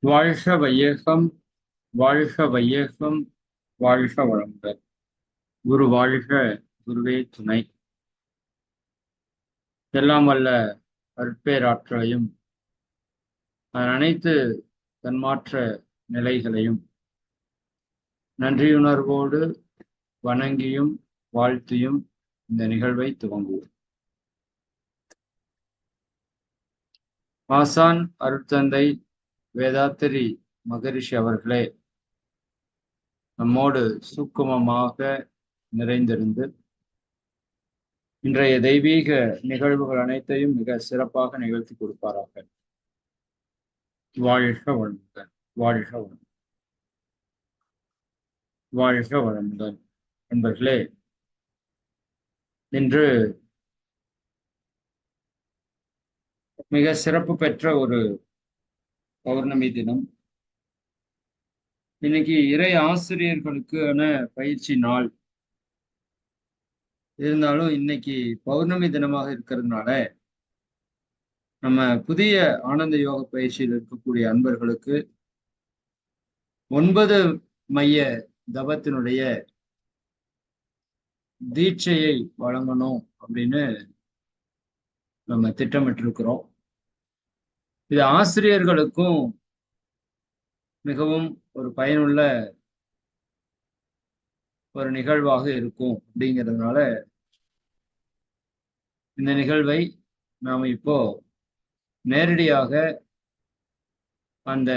வாழ்க வையகம், வாழ்க வையகம், வாழ்க வளமுடன். குரு வாழ்க, குருவே துணை. எல்லாம் வல்ல அருட்பேராற்றலையும் அதன் அனைத்து தன்மாற்ற நிலைகளையும் நன்றியுணர்வோடு வணங்கியும் வாழ்த்தியும் இந்த நிகழ்வை துவங்குவோம். ஆசான் அருட்தந்தை வேதாத்திரி மகரிஷி அவர்களே நம்மோடு சூக்குமமாக நிறைந்திருந்து இன்றைய தெய்வீக நிகழ்வுகள் அனைத்தையும் மிக சிறப்பாக நிகழ்த்தி கொடுப்பாராக. வாழ்க வளமுடன், வாழ்க வளமுடன், வாழ்க வளமுடன். நண்பர்களே, இன்று மிக சிறப்பு பெற்ற ஒரு பௌர்ணமி தினம். இன்னைக்கு இறை ஆசிரியர்களுக்கான பயிற்சி நாள் இருந்தாலும் இன்னைக்கு பௌர்ணமி தினமாக இருக்கிறதுனால நம்ம புதிய ஆனந்த யோக பயிற்சியில் இருக்கக்கூடிய அன்பர்களுக்கு 9 மைய தவத்தினுடைய தீட்சையை வழங்கணும் அப்படின்னு நம்ம திட்டமிட்டிருக்கிறோம். இது ஆசிரியர்களுக்கும் மிகவும் ஒரு பயனுள்ள ஒரு நிகழ்வாக இருக்கும். அப்படிங்கிறதுனால இந்த நிகழ்வை நாம் இப்போ நேரடியாக அந்த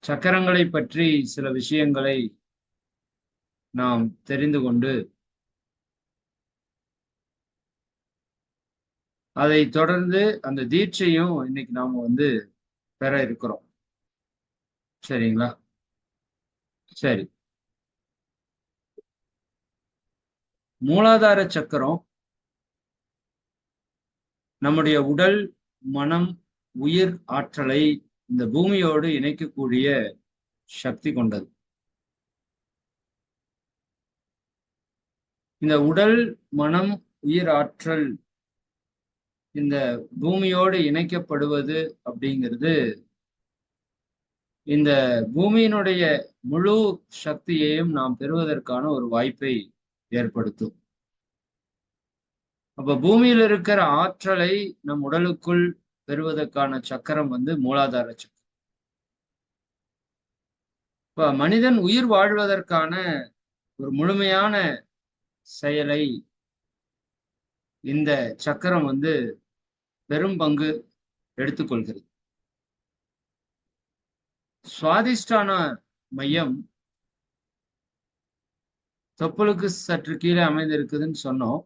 சக்கரங்களை பற்றி சில விஷயங்களை நாம் தெரிந்து கொண்டு அதை தொடர்ந்து அந்த தீட்சையும் இன்னைக்கு நாம பெற இருக்கிறோம். சரிங்களா? சரி. மூலாதார சக்கரம் நம்முடைய உடல், மனம், உயிர் ஆற்றலை இந்த பூமியோடு இணைக்கக்கூடிய சக்தி கொண்டது. இந்த உடல், மனம், உயிர் ஆற்றல் இந்த பூமியோடு இணைக்கப்படுவது அப்படிங்கிறது இந்த பூமியினுடைய முழு சக்தியையும் நாம் பெறுவதற்கான ஒரு வாய்ப்பை ஏற்படுத்தும். அப்ப பூமியில் இருக்கிற ஆற்றலை நம் உடலுக்குள் பெறுவதற்கான சக்கரம் மூலாதார சக்கரம். இப்ப மனிதன் உயிர் வாழ்வதற்கான ஒரு முழுமையான செயலை இந்த சக்கரம் பெரும் பங்கு எடுத்துக்கொள்கிறது. சுவாதிஷ்டான மையம் தொப்புளுக்கு சற்று கீழே அமைந்திருக்குதுன்னு சொன்னோம்.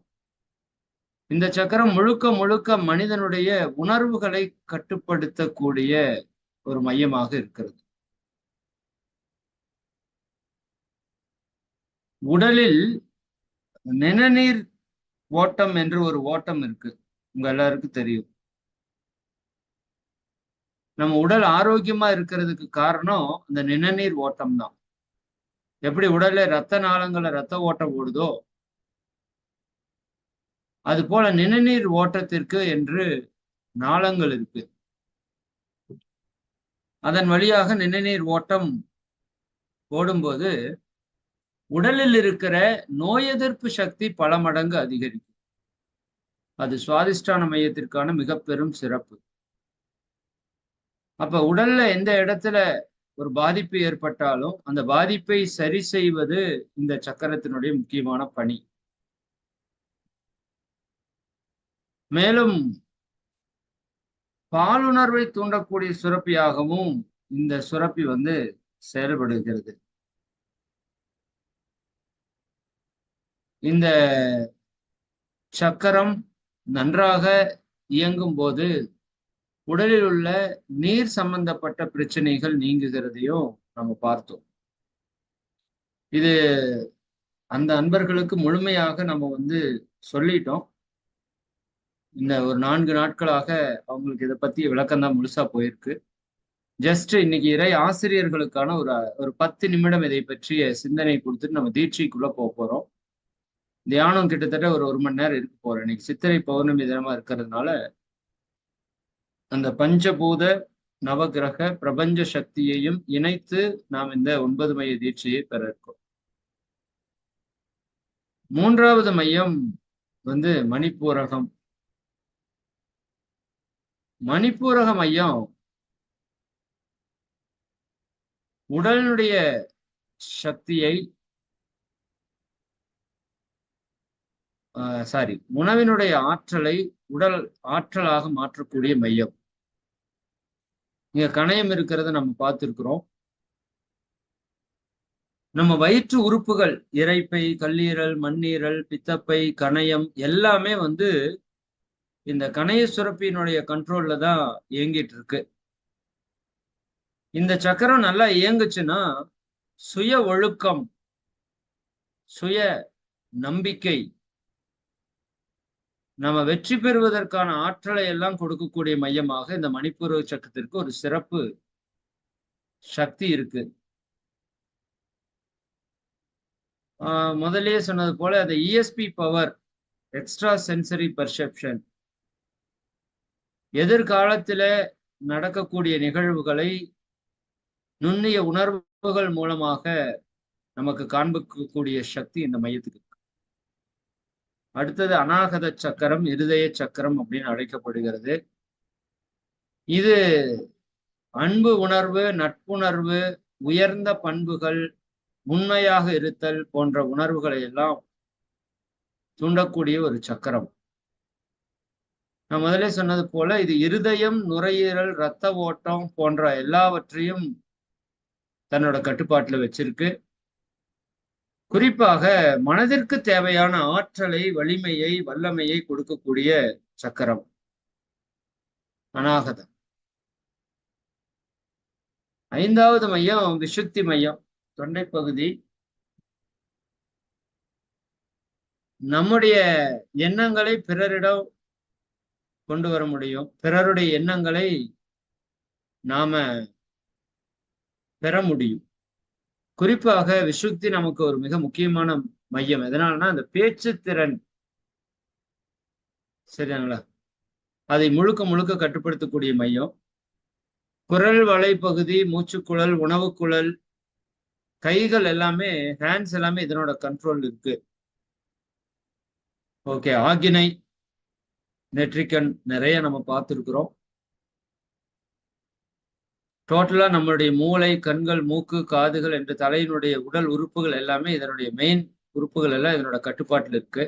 இந்த சக்கரம் முழுக்க முழுக்க மனிதனுடைய உணர்வுகளை கட்டுப்படுத்தக்கூடிய ஒரு மையமாக இருக்கிறது. உடலில் நிணநீர் ஓட்டம் என்று ஒரு ஓட்டம் இருக்கு, உங்க எல்லாருக்கும் தெரியும். நம்ம உடல் ஆரோக்கியமா இருக்கிறதுக்கு காரணம் அந்த நிணநீர் ஓட்டம் தான். எப்படி உடல்ல ரத்த நாளங்கள்ல ரத்த ஓட்டம் ஓடுதோ அது போல நிணநீர் ஓட்டத்திற்கு என்று நாளங்கள் இருக்கு. அதன் வழியாக நிணநீர் ஓட்டம் ஓடும்போது உடலில் இருக்கிற நோய் எதிர்ப்பு சக்தி பல மடங்கு அதிகரிக்கும். அது சுவாதிஷ்டான மையத்திற்கான மிக பெரும் சிறப்பு. அப்ப உடல்ல எந்த இடத்துல ஒரு பாதிப்பு ஏற்பட்டாலும் அந்த பாதிப்பை சரி செய்வது இந்த சக்கரத்தினுடைய முக்கியமான பணி. மேலும் பாலுணர்வை தூண்டக்கூடிய சுரப்பியாகவும் இந்த சுரப்பி செயல்படுகிறது. இந்த சக்கரம் நன்றாக இயங்கும் போது உடலில் உள்ள நீர் சம்பந்தப்பட்ட பிரச்சனைகள் நீங்குகிறதையும் நம்ம பார்த்தோம். இது அந்த அன்பர்களுக்கு முழுமையாக நம்ம சொல்லிட்டோம். இந்த ஒரு 4 நாட்களாக அவங்களுக்கு இதை பத்தி விளக்கம் தான் முழுசா போயிருக்கு. ஜஸ்ட் இன்னைக்கு இறை ஆசிரியர்களுக்கான ஒரு 10 நிமிடம் இதை பற்றிய சிந்தனை கொடுத்துட்டு நம்ம தீட்சைக்குள்ள போறோம். தியானம் கிட்டத்தட்ட ஒரு 1 மணி நேரம் இருக்க போறோம். இன்னைக்கு சித்திரை பௌர்ணமி தினமா இருக்கிறதுனால அந்த பஞ்சபூத நவகிரக பிரபஞ்ச சக்தியையும் இணைத்து நாம் இந்த 9 மைய தீட்சையை பெற இருக்கோம். 3வது மையம் மணிப்பூரகம். மணிப்பூரக மையம் உடலினுடைய சக்தியை உணவினுடைய ஆற்றலை உடல் ஆற்றலாக மாற்றக்கூடிய மையம். இங்க கணையம் இருக்கிறத நம்ம பார்த்திருக்கிறோம். நம்ம வயிற்று உறுப்புகள் இரைப்பை, கல்லீரல், மண்ணீரல், பித்தப்பை, கணையம் எல்லாமே இந்த கணைய சுரப்பியினுடைய கண்ட்ரோல்ல தான் இயங்கிட்டு இருக்கு. இந்த சக்கரம் நல்லா இயங்குச்சுன்னா சுய ஒழுக்கம், சுய நம்பிக்கை, நம்ம வெற்றி பெறுவதற்கான ஆற்றலை எல்லாம் கொடுக்கக்கூடிய மையமாக இந்த மணிப்பூரக சக்கரத்திற்கு ஒரு சிறப்பு சக்தி இருக்கு. முதல்லயே சொன்னது போல அந்த ESP power, extra sensory perception, எதிர்காலத்துல நடக்கக்கூடிய நிகழ்வுகளை நுண்ணிய உணர்வுகள் மூலமாக நமக்கு காண்பிக்கக்கூடிய சக்தி இந்த மையத்துக்கு. அடுத்தது அநாகத சக்கரம், இருதய சக்கரம் அப்படின்னு அழைக்கப்படுகிறது. இது அன்பு உணர்வு, நட்புணர்வு, உயர்ந்த பண்புகள், உண்மையாக இருத்தல் போன்ற உணர்வுகளை எல்லாம் தூண்டக்கூடிய ஒரு சக்கரம். நான் முதலே சொன்னது போல இது இருதயம், நுரையீரல், இரத்த ஓட்டம் போன்ற எல்லாவற்றையும் தன்னோட கட்டுப்பாட்டுல வச்சிருக்கு. குறிப்பாக மனதிற்கு தேவையான ஆற்றலை, வலிமையை, வல்லமையை கொடுக்கக்கூடிய சக்கரம் அநாகதம். 5வது மையம் விசுத்தி மையம், தொண்டை பகுதி. நம்முடைய எண்ணங்களை பிறரிடம் கொண்டு வர முடியும். பிறருடைய எண்ணங்களை நாம பெற முடியும். குறிப்பாக விசுத்தி நமக்கு ஒரு மிக முக்கியமான மையம். எதனாலனா அந்த பேச்சு திறன், சரிங்களா, அதை முழுக்க முழுக்க கட்டுப்படுத்தக்கூடிய மையம். குரல் வளை பகுதி, மூச்சுக்குழல், உணவுக்குழல், கைகள் எல்லாமே, ஹேண்ட்ஸ் எல்லாமே இதனோட கண்ட்ரோல் இருக்கு. ஓகே, ஆகினை, நெட்ரிக்கன் நிறைய நம்ம பார்த்துருக்கிறோம். டோட்டலா நம்மளுடைய மூளை, கண்கள், மூக்கு, காதுகள் என்ற தலையினுடைய உடல் உறுப்புகள் எல்லாமே இதனுடைய மெயின் உறுப்புகள் எல்லாம் இதனோட கட்டுப்பாட்டில் இருக்கு.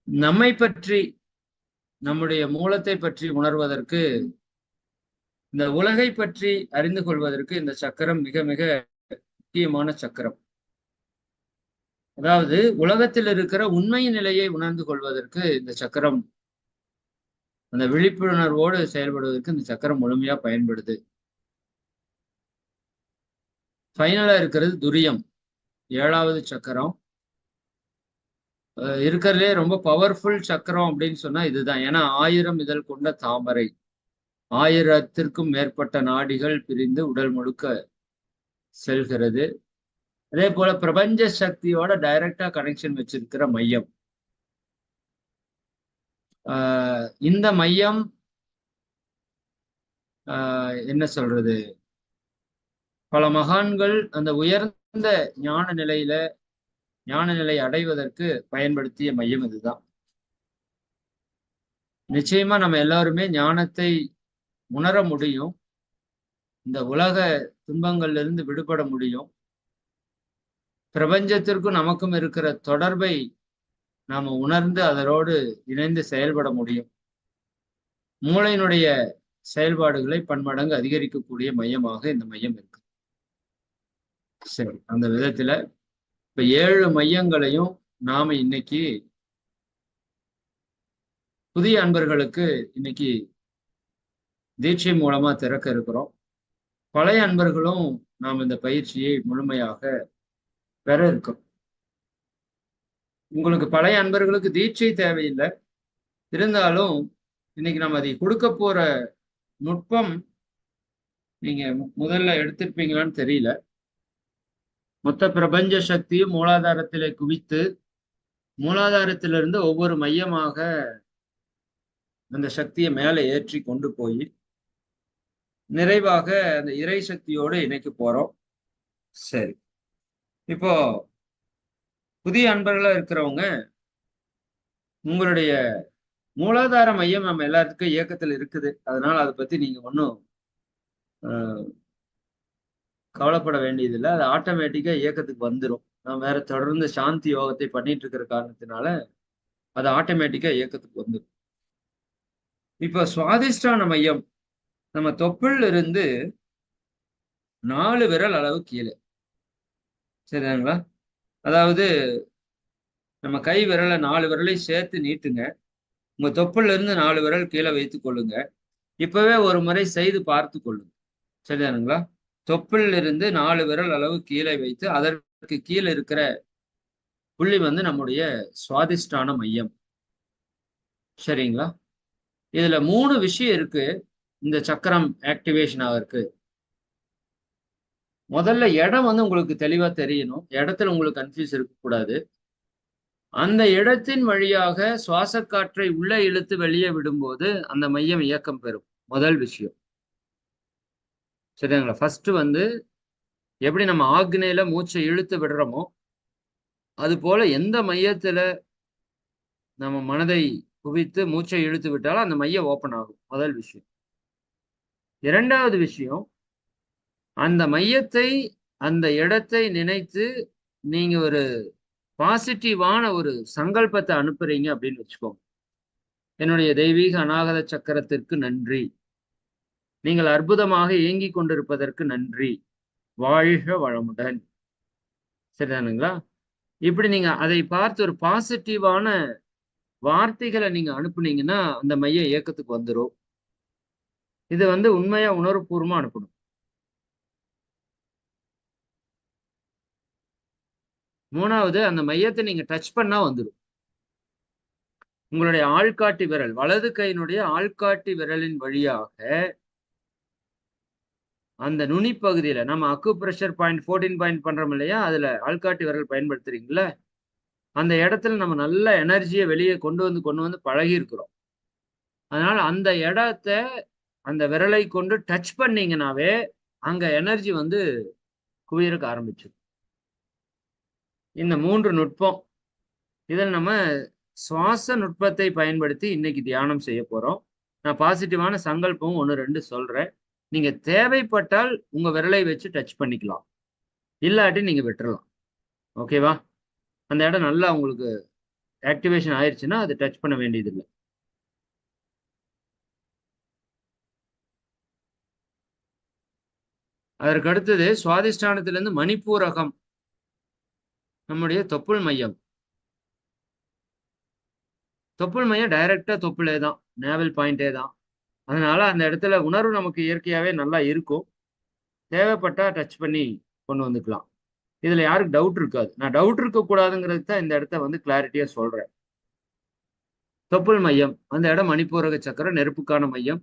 நம்மை பற்றி, நம்முடைய மூலத்தை பற்றி உணர்வதற்கு, இந்த உலகை பற்றி அறிந்து கொள்வதற்கு இந்த சக்கரம் மிக மிக முக்கியமான சக்கரம். அதாவது உலகத்தில் இருக்கிற உண்மை நிலையை உணர்ந்து கொள்வதற்கு இந்த சக்கரம், அந்த விழிப்புணர்வோடு செயல்படுவதற்கு இந்த சக்கரம் முழுமையா பயன்படுது. ஃபைனலா இருக்கிறது துரியம், 7வது சக்கரம். இருக்கிறதுலே ரொம்ப பவர்ஃபுல் சக்கரம் அப்படின்னு சொன்னா இதுதான். ஏன்னா 1000 இதழ் கொண்ட தாமரை, 1000த்திற்கும் மேற்பட்ட நாடிகள் பிரிந்து உடல் முழுக்க செல்கிறது. அதே போல பிரபஞ்ச சக்தியோட டைரக்டா கனெக்ஷன் வச்சிருக்கிற மையம். இந்த மையம் என்ன சொல்றது, பல மகான்கள் அந்த உயர்ந்த ஞான நிலை அடைவதற்கு பயன்படுத்திய மையம் இதுதான். நிச்சயமா நம்ம எல்லாருமே ஞானத்தை உணர முடியும். இந்த உலக துன்பங்கள்ல இருந்து விடுபட முடியும். பிரபஞ்சத்திற்கும் நமக்கும் இருக்கிற தொடர்பை நாம உணர்ந்து அதனோடு இணைந்து செயல்பட முடியும். மூளையினுடைய செயல்பாடுகளை பன்மடங்கு அதிகரிக்கக்கூடிய மையமாக இந்த மையம் இருக்கு. சரி, அந்த விதத்துல இப்ப 7 மையங்களையும் நாம இன்னைக்கு புதிய அன்பர்களுக்கு இன்னைக்கு தீட்சை மூலமா திறக்க இருக்கிறோம். பழைய அன்பர்களும் நாம் இந்த பயிற்சியை முழுமையாக பெற இருக்கோம். உங்களுக்கு பழைய அன்பர்களுக்கு தீட்சை தேவையில்லை, இருந்தாலும் இன்னைக்கு நம்ம அதை கொடுக்க போற நுட்பம் நீங்க முதல்ல எடுத்திருப்பீங்களான்னு தெரியல. மொத்த பிரபஞ்ச சக்தியும் மூலாதாரத்திலே குவித்து, மூலாதாரத்திலிருந்து ஒவ்வொரு மையமாக அந்த சக்தியை மேலே ஏற்றி கொண்டு போய் நிறைவாக அந்த இறை சக்தியோடு இணைக்க போறோம். சரி, இப்போ புதிய அன்பர்களா இருக்கிறவங்க உங்களுடைய மூலாதார மையம் நம்ம எல்லாத்துக்கும் இயக்கத்தில் இருக்குது. அதனால அதை பத்தி நீங்க ஒன்றும் கவலைப்பட வேண்டியதில்லை. அது ஆட்டோமேட்டிக்கா இயக்கத்துக்கு வந்துடும். நான் வேற தொடர்ந்து சாந்தி யோகத்தை பண்ணிட்டு இருக்கிற காரணத்தினால அது ஆட்டோமேட்டிக்கா இயக்கத்துக்கு வந்துடும். இப்போ சுவாதிஷ்டான மையம் நம்ம தொப்புள் இருந்து 4 விரல் அளவு கீழே, சரிங்களா? அதாவது நம்ம கை விரலை 4 விரலை சேர்த்து நீட்டுங்க. உங்க தொப்புள்ள இருந்து 4 விரல் கீழே வைத்துக் கொள்ளுங்க. இப்பவே ஒரு முறை செய்து பார்த்து கொள்ளுங்க, சரிதானுங்களா? தொப்புள் இருந்து 4 விரல் அளவு கீழே வைத்து அதற்கு கீழே இருக்கிற புள்ளி வந்து நம்முடைய சுவாதிஷ்டான மையம், சரிங்களா? இதுல 3 விஷயம் இருக்கு இந்த சக்கரம் ஆக்டிவேஷன் ஆகிறதுக்கு. முதல்ல இடம் வந்து உங்களுக்கு தெளிவா தெரியணும். இடத்துல உங்களுக்கு கன்ஃபியூஸ் இருக்கக்கூடாது. அந்த இடத்தின் வழியாக சுவாச காற்றை உள்ளே இழுத்து வெளியே விடும்போது அந்த மையம் இயக்கம் பெறும். முதல் விஷயம், சரிங்களா? ஃபர்ஸ்ட் வந்து எப்படி நம்ம ஆக்னேயில மூச்சை இழுத்து விடுறோமோ அது போல எந்த மையத்துல நம்ம மனதை குவித்து மூச்சை இழுத்து விட்டாலும் அந்த மையம் ஓப்பன் ஆகும். முதல் விஷயம். இரண்டாவது விஷயம், அந்த மையத்தை அந்த இடத்தை நினைத்து நீங்க ஒரு பாசிட்டிவான ஒரு சங்கல்பத்தை அனுப்புறீங்க அப்படின்னு வச்சுக்கோங்க. என்னுடைய தெய்வீக அநாகத சக்கரத்திற்கு நன்றி, நீங்கள் அற்புதமாக இயங்கிக் கொண்டிருப்பதற்கு நன்றி, வாழ்க வளமுடன், சரிதானுங்களா? இப்படி நீங்க அதை பார்த்து ஒரு பாசிட்டிவான வார்த்தைகளை நீங்க அனுப்புனீங்கன்னா அந்த மைய இயக்கத்துக்கு வந்துடும். இது வந்து உண்மையா உணர்வுபூர்வமா அனுப்பணும். மூணாவது, அந்த மையத்தை நீங்க டச் பண்ணா வந்துடும். உங்களுடைய ஆள்காட்டி விரல், வலது கையினுடைய ஆள்காட்டி விரலின் வழியாக அந்த நுனி பகுதியில நம்ம அக்கு பிரஷர் பாயிண்ட் 14 பாயிண்ட் பண்றோம் இல்லையா, அதுல ஆள்காட்டி விரல் பயன்படுத்துறீங்களா, அந்த இடத்துல நம்ம நல்ல எனர்ஜியை வெளியே கொண்டு வந்து பழகி இருக்கிறோம். அதனால அந்த இடத்த அந்த விரலை கொண்டு டச் பண்ணீங்கன்னாவே அங்க எனர்ஜி வந்து குவியறக்க ஆரம்பிச்சு. இந்த 3 நுட்பம், இதில் நம்ம சுவாச நுட்பத்தை பயன்படுத்தி இன்னைக்கு தியானம் செய்ய போறோம். நான் பாசிட்டிவான சங்கல்பம் 1 2 சொல்றேன். நீங்க தேவைப்பட்டால் உங்க விரலை வச்சு டச் பண்ணிக்கலாம், இல்லாட்டி நீங்க விட்டுறலாம். ஓகேவா? அந்த இடம் நல்லா உங்களுக்கு ஆக்டிவேஷன் ஆயிடுச்சுன்னா அது டச் பண்ண வேண்டியதில்லை. அதற்கு அடுத்தது சுவாதிஷ்டானத்திலிருந்து மணிப்பூரகம், நம்முடைய தொப்புள் மையம். தொப்புள் மையம் டைரக்டா தொப்புளே தான், நேவல் பாயிண்டே தான். அதனால அந்த இடத்துல உணர்வு நமக்கு இயற்கையாவே நல்லா இருக்கும். தேவைப்பட்டா டச் பண்ணி கொண்டு வந்துக்கலாம். இதுல யாருக்கு டவுட் இருக்காது. நான் டவுட் இருக்க கூடாதுங்கிறது தான் இந்த இடத்த வந்து கிளாரிட்டியா சொல்றேன். தொப்புள் மையம், அந்த இடம் மணிப்பூரக சக்கரம், நெருப்புக்கான மையம்.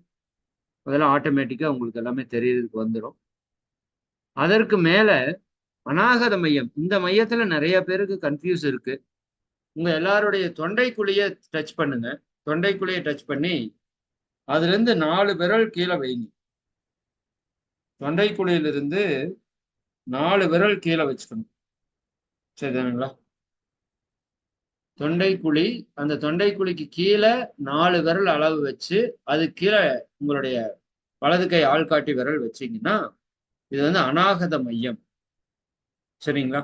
அதெல்லாம் ஆட்டோமேட்டிக்கா உங்களுக்கு எல்லாமே தெரியறதுக்கு வந்துடும். அதற்கு மேல அநாகத மையம். இந்த மையத்துல நிறைய பேருக்கு கன்ஃபியூஸ் இருக்கு. உங்க எல்லாருடைய தொண்டைக்குழிய டச் பண்ணுங்க. தொண்டைக்குழிய டச் பண்ணி அதுல இருந்து 4 விரல் கீழே வைங்க. தொண்டைக்குழியிலிருந்து 4 விரல் கீழே வச்சுக்கணும், சரிதானுங்களா? தொண்டைக்குழி, அந்த தொண்டைக்குழிக்கு கீழே 4 விரல் அளவு வச்சு அது கீழே உங்களுடைய வலது கை ஆள்காட்டி விரல் வச்சீங்கன்னா இது வந்து அநாகத மையம், சரிங்களா?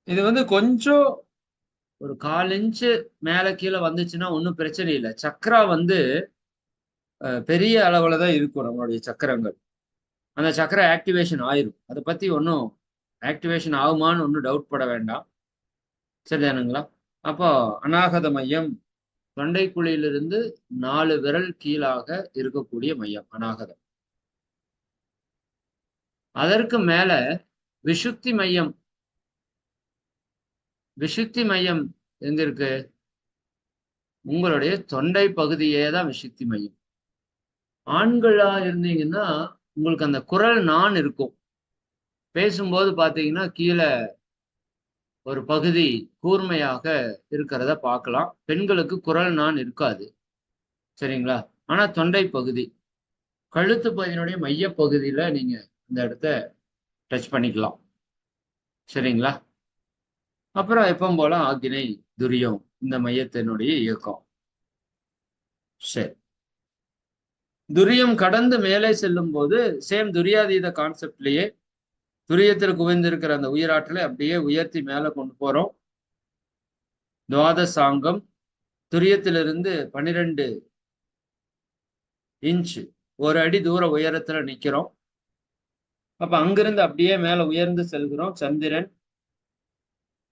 இது வந்து கொஞ்சம் ஒரு 1/4 இன்ச்சு மேல கீழே வந்துச்சுன்னா ஒன்றும் பிரச்சனை இல்லை. சக்கரா வந்து பெரிய அளவுல தான் இருக்கும் நம்மளுடைய சக்கரங்கள். அந்த சக்கரம் ஆக்டிவேஷன் ஆயிரும். அதை பத்தி ஒன்றும் ஆக்டிவேஷன் ஆகுமான்னு ஒன்றும் டவுட் பட வேண்டாம், சரிதானுங்களா? அப்போ அநாகத மையம் தொண்டைக்குழியிலிருந்து 4 விரல் கீழாக இருக்கக்கூடிய மையம் அநாகதம். அதற்கு மேல விசுத்தி மையம். விசுத்தி மையம் எங்க இருக்கு? உங்களுடைய தொண்டை பகுதியே தான் விசுத்தி மையம். ஆண்களா இருந்தீங்கன்னா உங்களுக்கு அந்த குரல் நான் இருக்கும். பேசும்போது பாத்தீங்கன்னா கீழே ஒரு பகுதி கூர்மையாக இருக்கிறத பார்க்கலாம். பெண்களுக்கு குரல் நான் இருக்காது. சரிங்களா? ஆனா தொண்டை பகுதி, கழுத்து பகுதியினுடைய மைய பகுதியில நீங்க இந்த இடத்த டச் பண்ணிக்கலாம். சரிங்களா? அப்புறம் எப்பவும் போல ஆக்கினை, துரியம் இந்த மையத்தினுடைய இயக்கம். சரி. துரியம் கடந்து மேலே செல்லும் போது சேம் துரியாதீத கான்செப்ட்லயே துரியத்தில் குவிந்திருக்கிற அந்த உயிராற்றலை அப்படியே உயர்த்தி மேல கொண்டு போறோம். துவாதசாங்கம் துரியத்திலிருந்து 12 இன்ச், ஒரு அடி தூர உயரத்துல நிக்கிறோம். அப்ப அங்கிருந்து அப்படியே மேல உயர்ந்து செல்கிறோம். சந்திரன்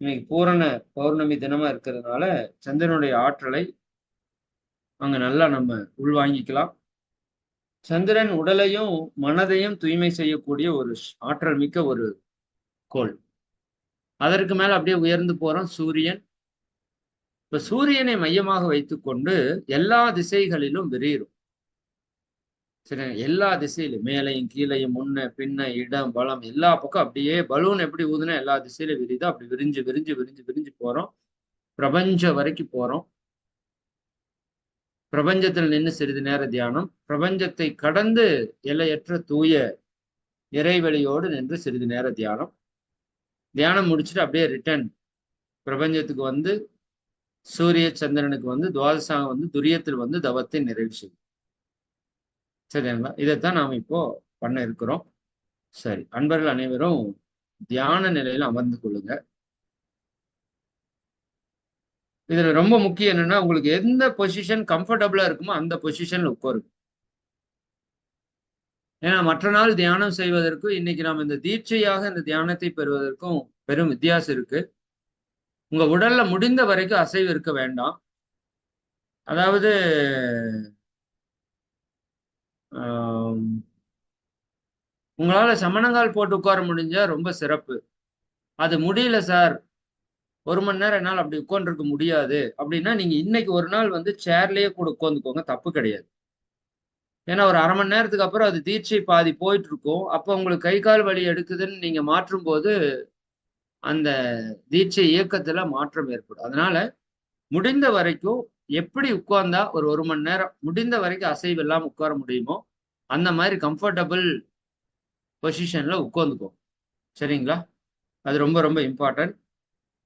இன்னைக்கு பூரண பௌர்ணமி தினமா இருக்கிறதுனால சந்திரனுடைய ஆற்றலை அங்க நல்லா நம்ம உள்வாங்கிக்கலாம். சந்திரன் உடலையும் மனதையும் தூய்மை செய்யக்கூடிய ஒரு ஆற்றல் மிக்க ஒரு கோள். அதற்கு மேல அப்படியே உயர்ந்து போறோம். சூரியன். இப்ப சூரியனை மையமாக வைத்துக்கொண்டு எல்லா திசைகளிலும் விரியும். சரி, எல்லா திசையிலும் மேலையும் கீழையும் முன்ன பின்ன இடம் பலம் எல்லா பக்கம் அப்படியே பலூன் எப்படி ஊதுனா எல்லா திசையிலும் விரியுதோ அப்படி விரிஞ்சு விரிஞ்சு விரிஞ்சு விரிஞ்சு போறோம். பிரபஞ்சம் வரைக்கும் போறோம். பிரபஞ்சத்தில் நின்று சிறிது நேர தியானம். பிரபஞ்சத்தை கடந்து எல்லையற்ற தூய இறைவெளியோடு நின்று சிறிது நேர தியானம். தியானம் முடிச்சுட்டு அப்படியே ரிட்டர்ன் பிரபஞ்சத்துக்கு வந்து சூரிய சந்திரனுக்கு வந்து துவாதசாங்க வந்து துரியத்தில் வந்து தவத்தை நிறைவு செய்யும். சரிங்களா? இதைத்தான் நாம் இப்போ பண்ண இருக்கிறோம். சரி, அன்பர்கள் அனைவரும் தியான நிலையில அமர்ந்து கொள்ளுங்க. இதுல ரொம்ப முக்கியம் என்னன்னா, உங்களுக்கு எந்த பொசிஷன் கம்ஃபர்டபுளா இருக்குமோ அந்த பொசிஷன்ல உட்காருங்க. ஏன்னா மற்ற நாள் தியானம் செய்வதற்கும் இன்னைக்கு நாம் இந்த தீட்சையாக இந்த தியானத்தை பெறுவதற்கும் பெரும் வித்தியாசம் இருக்கு. உங்க உடல்ல முடிந்த வரைக்கும் அசைவு இருக்க வேண்டாம். அதாவது உங்களால சமணங்கால் போட்டு உட்கார முடிஞ்சா ரொம்ப சிறப்பு. அது முடியல சார், 1 மணி நேரம் என்னால் அப்படி உட்கார்ந்துருக்க முடியாது அப்படின்னா நீங்க இன்னைக்கு ஒரு நாள் வந்து சேர்லயே கூட உட்காந்துக்கோங்க, தப்பு கிடையாது. ஏன்னா ஒரு 1/2 மணி நேரத்துக்கு அப்புறம் அது தீட்சை பாதி போயிட்டு இருக்கும். அப்போ உங்களுக்கு கை கால் வலி எடுக்குதுன்னு நீங்க மாற்றும் போது அந்த தீட்சை இயக்கத்துல மாற்றம் ஏற்படும். அதனால முடிந்த வரைக்கும் எப்படி உட்கார்ந்தா ஒரு 1 மணி நேரம் முடிந்த வரைக்கும் அசைவு இல்லாம உட்கார முடியுமோ அந்த மாதிரி கம்ஃபர்டபுள் பொசிஷன்ல உட்காந்துக்கும். சரிங்களா? அது ரொம்ப ரொம்ப இம்பார்ட்டன்ட்.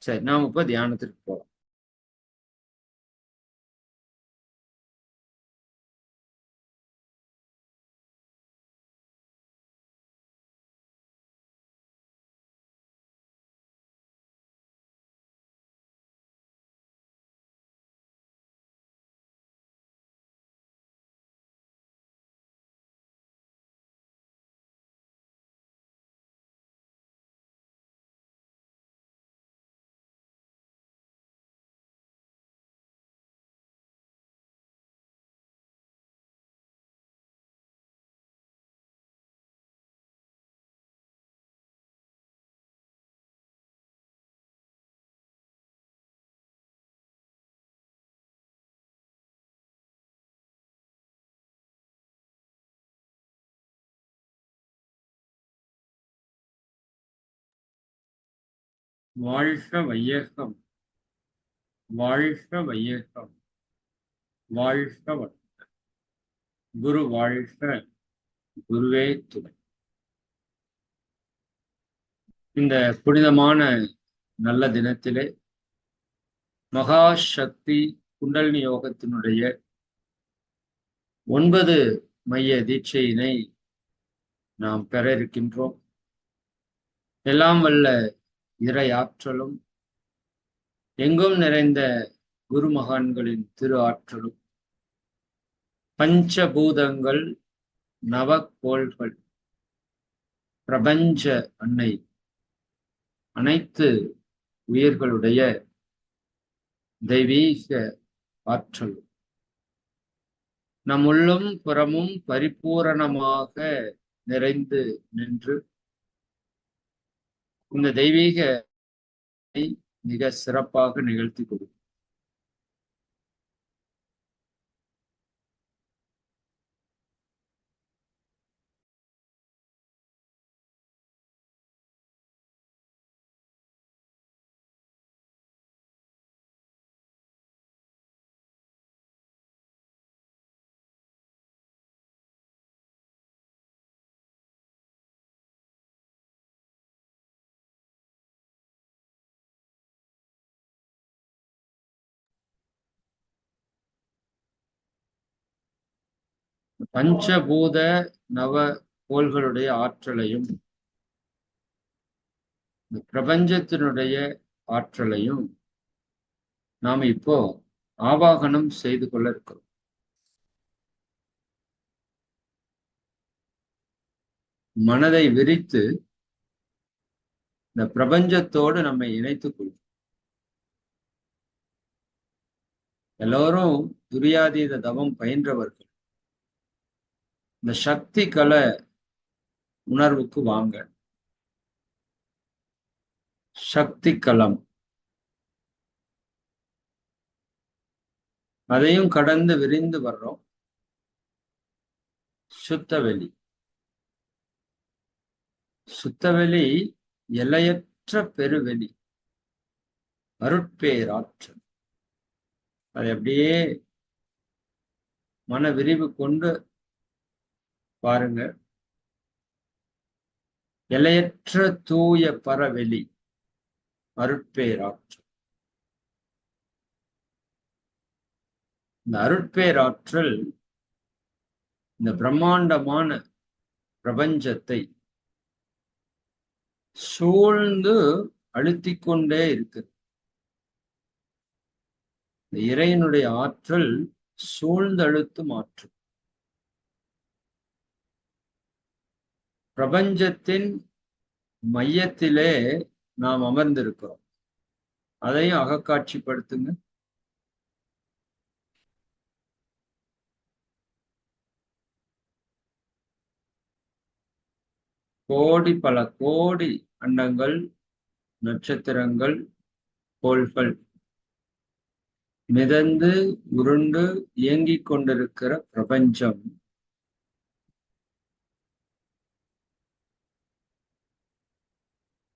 சரி, நாம இப்ப தியானத்திற்கு போகலாம். வாழ்க வையகம், வாழ்க வையகம், வாழ்க வளம். குரு வாழ்க, குருவே துணை. இந்த புனிதமான நல்ல தினத்திலே மகா சக்தி குண்டலினி யோகத்தினுடைய 9 மைய தீட்சையினை நாம் பெற இருக்கின்றோம். எல்லாம் வல்ல இறை ஆற்றலும் எங்கும் நிறைந்த குரு மகான்களின் திரு ஆற்றலும் பஞ்சபூதங்கள் நவக்கோள்கள் பிரபஞ்ச அன்னை அனைத்து உயிர்களுடைய தெய்வீக ஆற்றலும் நம் உள்ளும் புறமும் பரிபூரணமாக நிறைந்து நின்று இந்த தெய்வீக மிக சிறப்பாக நிகழ்த்தி கொடுக்கும். பஞ்சபூத நவ கோள்களுடைய ஆற்றலையும் இந்த பிரபஞ்சத்தினுடைய ஆற்றலையும் நாம் இப்போ ஆவாகனம் செய்து கொள்ள இருக்கிறோம். மனதை விரித்து இந்த பிரபஞ்சத்தோடு நம்மை இணைத்துக் கொள்ளும். எல்லோரும் துரியாதீத தவம் பயின்றவர்கள். இந்த சக்தி கல உணர்வுக்கு வாங்க. சக்தி களம் அதையும் கடந்து விரிந்து வர்றோம். சுத்தவெளி. சுத்தவெளி எல்லையற்ற பெருவெளி, அருட்பேராற்றல். அதை அப்படியே மன விரிவு கொண்டு பாருங்க. எல்லையற்ற தூய பரவெளி, அருட்பேராற்றல். இந்த அருட்பேராற்றல் இந்த பிரம்மாண்டமான பிரபஞ்சத்தை சூழ்ந்து அழுத்திக் கொண்டே இருக்கு. இந்த இறைவனுடைய ஆற்றல் சூழ்ந்து அழுத்தும் ஆற்றல். பிரபஞ்சத்தின் மையத்திலே நாம் அமர்ந்திருக்கிறோம். அதையும் அகக்காட்சிப்படுத்துங்க. கோடி பல கோடி அண்டங்கள், நட்சத்திரங்கள், கோள்கள் மிதந்து உருண்டு இயங்கிக் கொண்டிருக்கிற பிரபஞ்சம்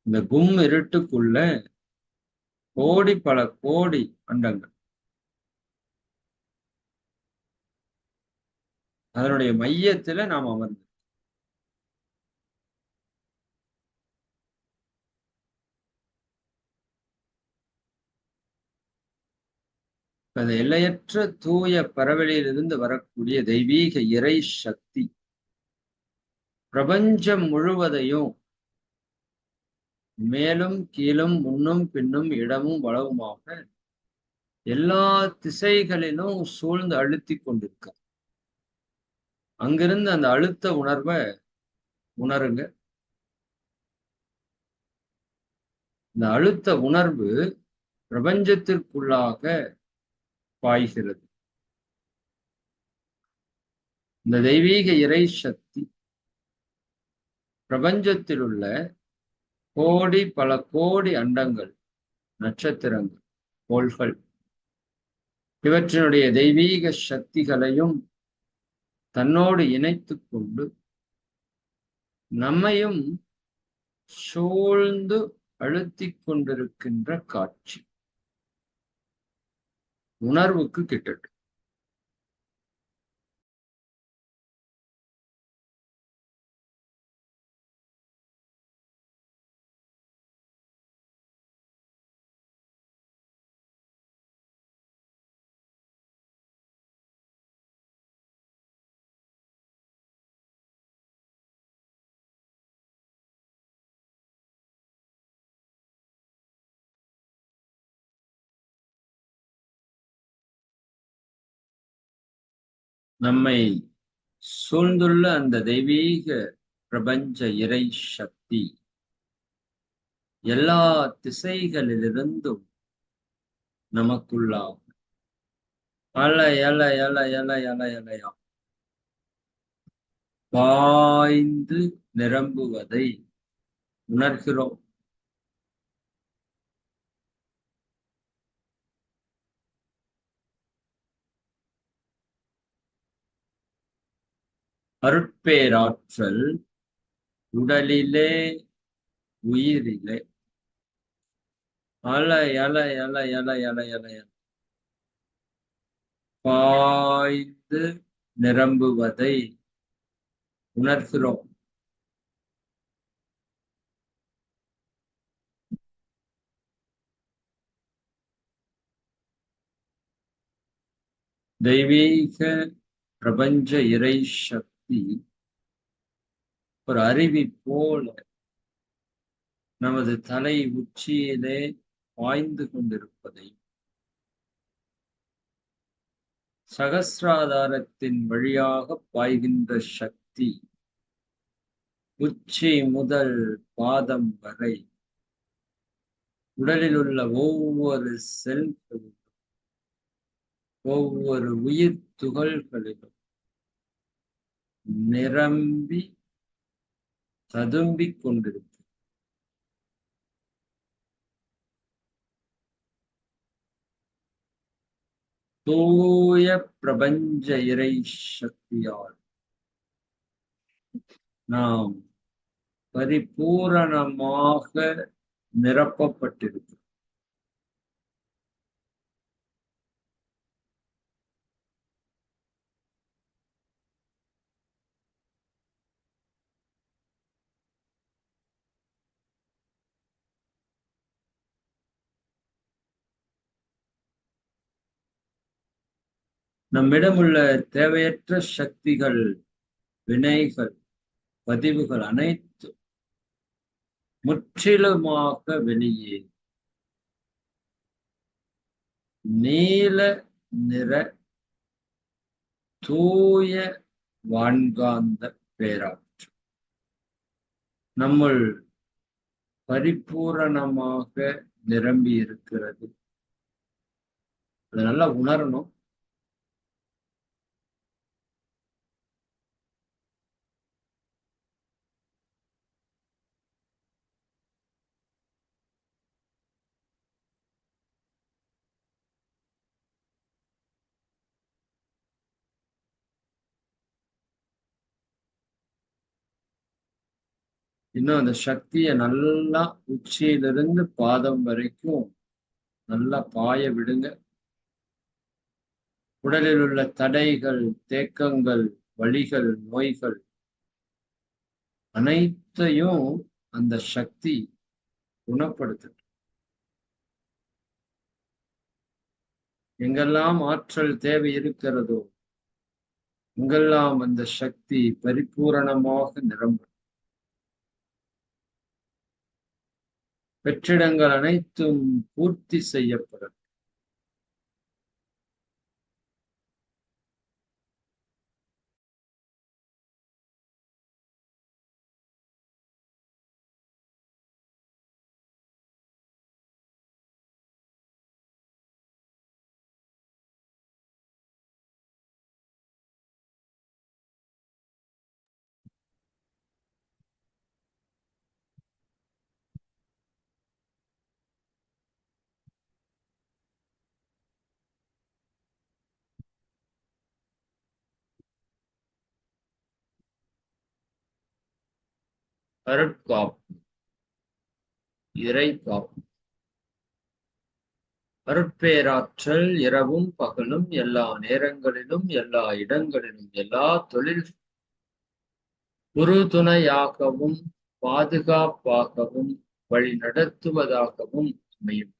இந்த கும் இருட்டுக்குள்ள கோடி பல கோடி அண்டங்கள். அதனுடைய மையத்துல நாம் அமர்ந்து அந்த எல்லையற்ற தூய பரவலிலிருந்து வரக்கூடிய தெய்வீக இறை சக்தி பிரபஞ்சம் முழுவதையும் மேலும் கீழும் முன்னும் பின்னும் இடமும் வளவுமாக எல்லா திசைகளிலும் சூழ்ந்து அழுத்தி கொண்டிருக்க. அங்கிருந்து அந்த அழுத்த உணர்வை உணருங்க. இந்த அழுத்த உணர்வு பிரபஞ்சத்திற்குள்ளாக பாய்கிறது. இந்த தெய்வீக இறை சக்தி பிரபஞ்சத்தில் உள்ள கோடி பல கோடி அண்டங்கள், நட்சத்திரங்கள், கோள்கள் இவற்றினுடைய தெய்வீக சக்திகளையும் தன்னோடு இணைத்துக் கொண்டு நம்மையும் சூழ்ந்து அழுத்திக் கொண்டிருக்கின்ற காட்சி உணர்வுக்கு கிட்டட்டும். நம்மை சூழ்ந்துள்ள அந்த தெய்வீக பிரபஞ்ச இறை சக்தி எல்லா திசைகளிலிருந்தும் நமக்குள்ளாகும். அலை அலை அலை அலை அலை அலையா பாய்ந்து நிரம்புவதை உணர்கிறோம். அருட்பேராற்றல் உடலிலே உயிரிலே அலை அலை அலை அலை அலை அலை பாய்ந்து நிரம்புவதை உணர்கிறோம். தெய்வீக பிரபஞ்ச இறை சக்தி ஒரு அருவி போல நமது தலை உச்சியிலே பாய்ந்து கொண்டிருப்பதை, சகசிராதாரத்தின் வழியாக பாய்கின்ற சக்தி உச்சி முதல் பாதம் வரை உடலில் உள்ள ஒவ்வொரு செல்களிலும், ஒவ்வொரு உயிர் துகள்களிலும் நிரம்பி ததும்பிக் கொண்டிருக்கும். தூய பிரபஞ்ச இறை சக்தியால் நாம் பரிபூரணமாக நிரப்பப்பட்டிருக்கிறோம். நம்மிடம் உள்ள தேவையற்ற சக்திகள், வினைகள், பதிவுகள் அனைத்தும் முற்றிலுமாக வெளியே நீல நிற தூய வான்காந்த பேராற்றல் நம்முள் பரிபூரணமாக நிரம்பி இருக்கிறது. அதை நல்லா உணரணும். இன்னும் அந்த சக்தியை நல்லா உச்சியிலிருந்து பாதம் வரைக்கும் நல்லா பாய விடுங்க. உடலில் உள்ள தடைகள், தேக்கங்கள், வலிகள், நோய்கள் அனைத்தையும் அந்த சக்தி குணப்படுத்த. எங்கெல்லாம் ஆற்றல் தேவை இருக்கிறதோ எங்கெல்லாம் அந்த சக்தி பரிபூரணமாக நிரம்பும். வெற்றிடங்கள் அனைத்தும் பூர்த்தி செய்யப்படும். அருட்காப்பு, இறை காப்பு, அருட்பேராற்றல் இரவும் பகலும் எல்லா நேரங்களிலும் எல்லா இடங்களிலும் எல்லா தொழில் உறுதுணையாகவும் பாதுகாப்பாகவும் வழி நடத்துவதாகவும் அமையும்.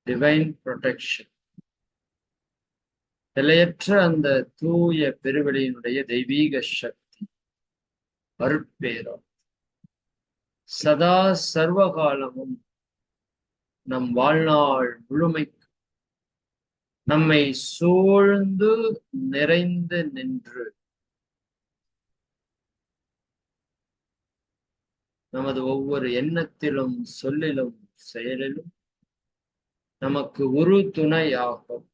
டிவைன் ப்ரொடெக்ஷன், எல்லையற்ற அந்த தூய பெருவெளியினுடைய தெய்வீக சக்தி அருட்பேரா சதா சர்வகாலமும் நம் வாழ்நாள் முழுமைக்கு நம்மை சூழ்ந்து நிறைந்து நின்று நமது ஒவ்வொரு எண்ணத்திலும், சொல்லிலும், செயலிலும் நமக்கு உறுதுணையாகவும்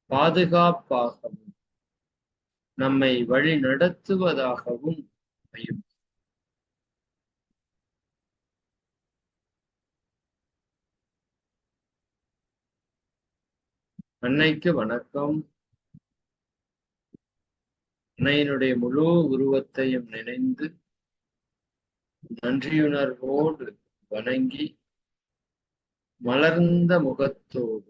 பாதுகாப்பாகவும் நம்மை வழி நடத்துவதாகவும் அமையும். அன்னைக்கு வணக்கம். அன்னையினுடைய முழு உருவத்தையும் நினைந்து நன்றியுணர்வோடு வணங்கி மலர்ந்த முகத்தோடு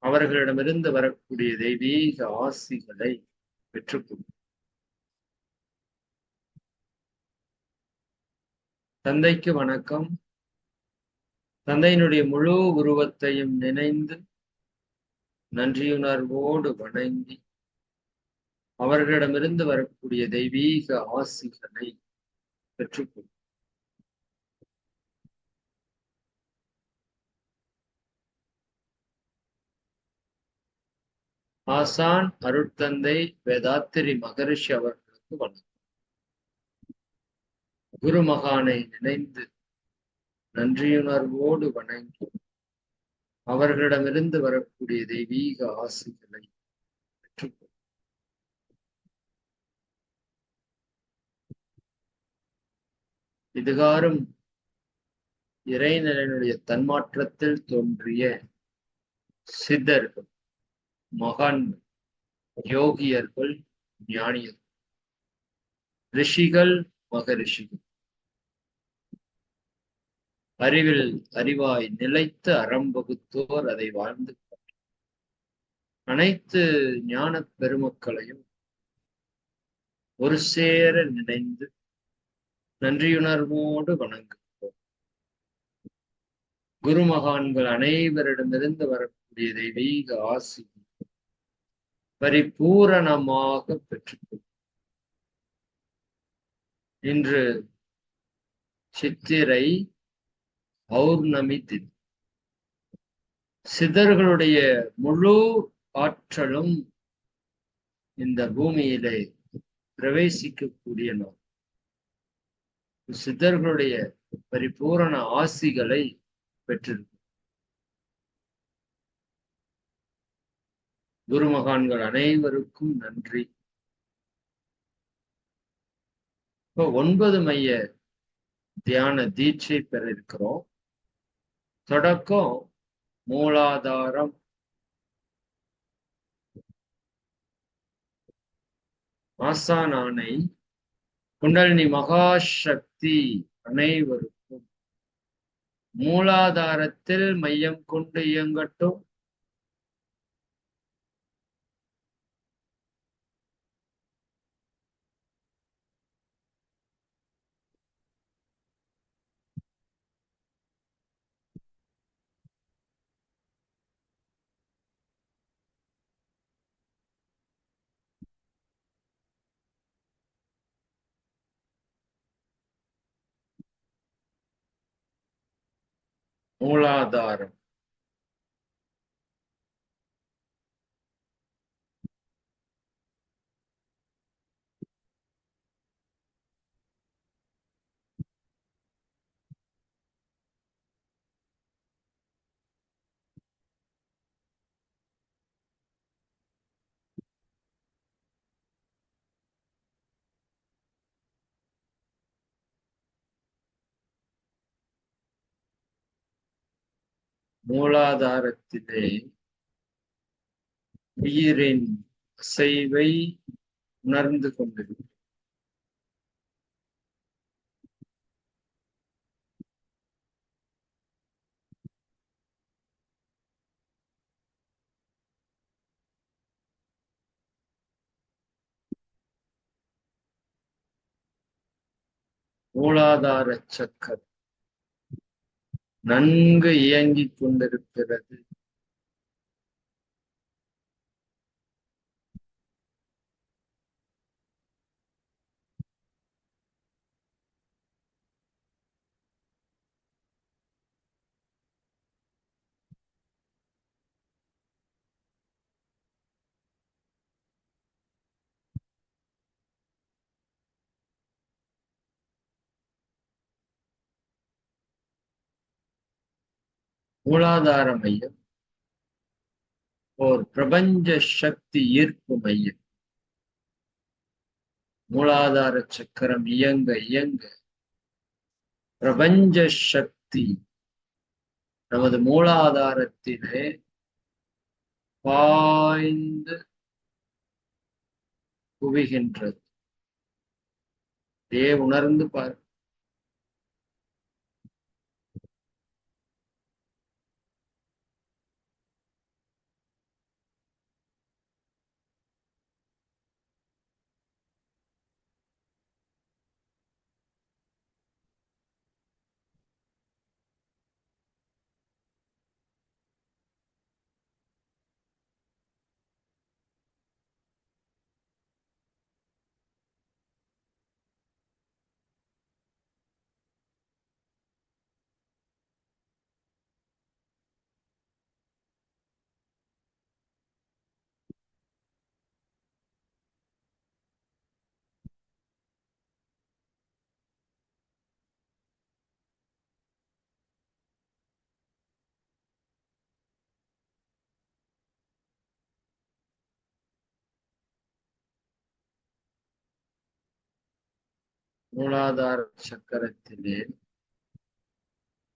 அவர்களிடமிருந்து வரக்கூடிய தெய்வீக ஆசிகளை பெற்றுக்கொள்ளும். தந்தைக்கு வணக்கம். தந்தையினுடைய முழு உருவத்தையும் நினைந்து நன்றியுணர்வோடு வணங்கி அவர்களிடமிருந்து வரக்கூடிய தெய்வீக ஆசிகளை பெற்றுக்கொள்ளும். ஆசான் அருட்தந்தை வேதாத்திரி மகரிஷி அவர்களுக்கு வணக்கம். குருமகானை நினைந்து நன்றியுணர்வோடு வணங்கி அவர்களிடமிருந்து வரக்கூடிய தெய்வீக ஆசிகளை பெற்றுக்கொள்ளும். இதுகாரும் இறைநிலையினுடைய தன்மாற்றத்தில் தோன்றிய சித்தர்கள், மகான்கள், யோகியர்கள், ஞானியர்கள், ரிஷிகள், மகரிஷிகள், அறிவில் அறிவாய் நிலைத்து அறம்பகுத்தோர் அதை வாழ்ந்து அனைத்து ஞான பெருமக்களையும் ஒரு சேர நினைந்து நன்றியுணர்வோடு வணங்குகிறோம். குருமகான்கள் அனைவரிடமிருந்து வரக்கூடிய தெய்வீக ஆசி பரிபூரணமாக பெற்றுக்கொள்ளும். இன்று சித்திரை பௌர்ணமி திதி. சித்தர்களுடைய முழு ஆற்றலும் இந்த பூமியிலே பிரவேசிக்கக்கூடிய நாள். சித்தர்களுடைய பரிபூரண ஆசிகளை பெற்றிருக்கும். குருமகான்கள் அனைவருக்கும் நன்றி. இப்போ 9 மைய தியான தீட்சை பெற இருக்கிறோம். தொடக்கம் மூலாதாரம், ஆசானானை, குண்டலினி மகாசக்தி அனைவருக்கும் மூலாதாரத்தில் மையம் கொண்டு இயங்கட்டும். மூலாதாரம், மூலாதாரத்திலே உயிரின் அசைவை உணர்ந்து கொண்டிருக்கும். மூலாதார சக்கரம் நன்கு இயங்கிக் கொண்டிருக்கிறது. மூலாதார மையம் ஓர் பிரபஞ்ச சக்தி ஈர்ப்பு மையம். மூலாதார சக்கரம் இயங்க இயங்க பிரபஞ்ச சக்தி நமது மூலாதாரத்திலே பாய்ந்து குவிகின்றது. உணர்ந்து பார். மூலாதார சக்கரத்திலே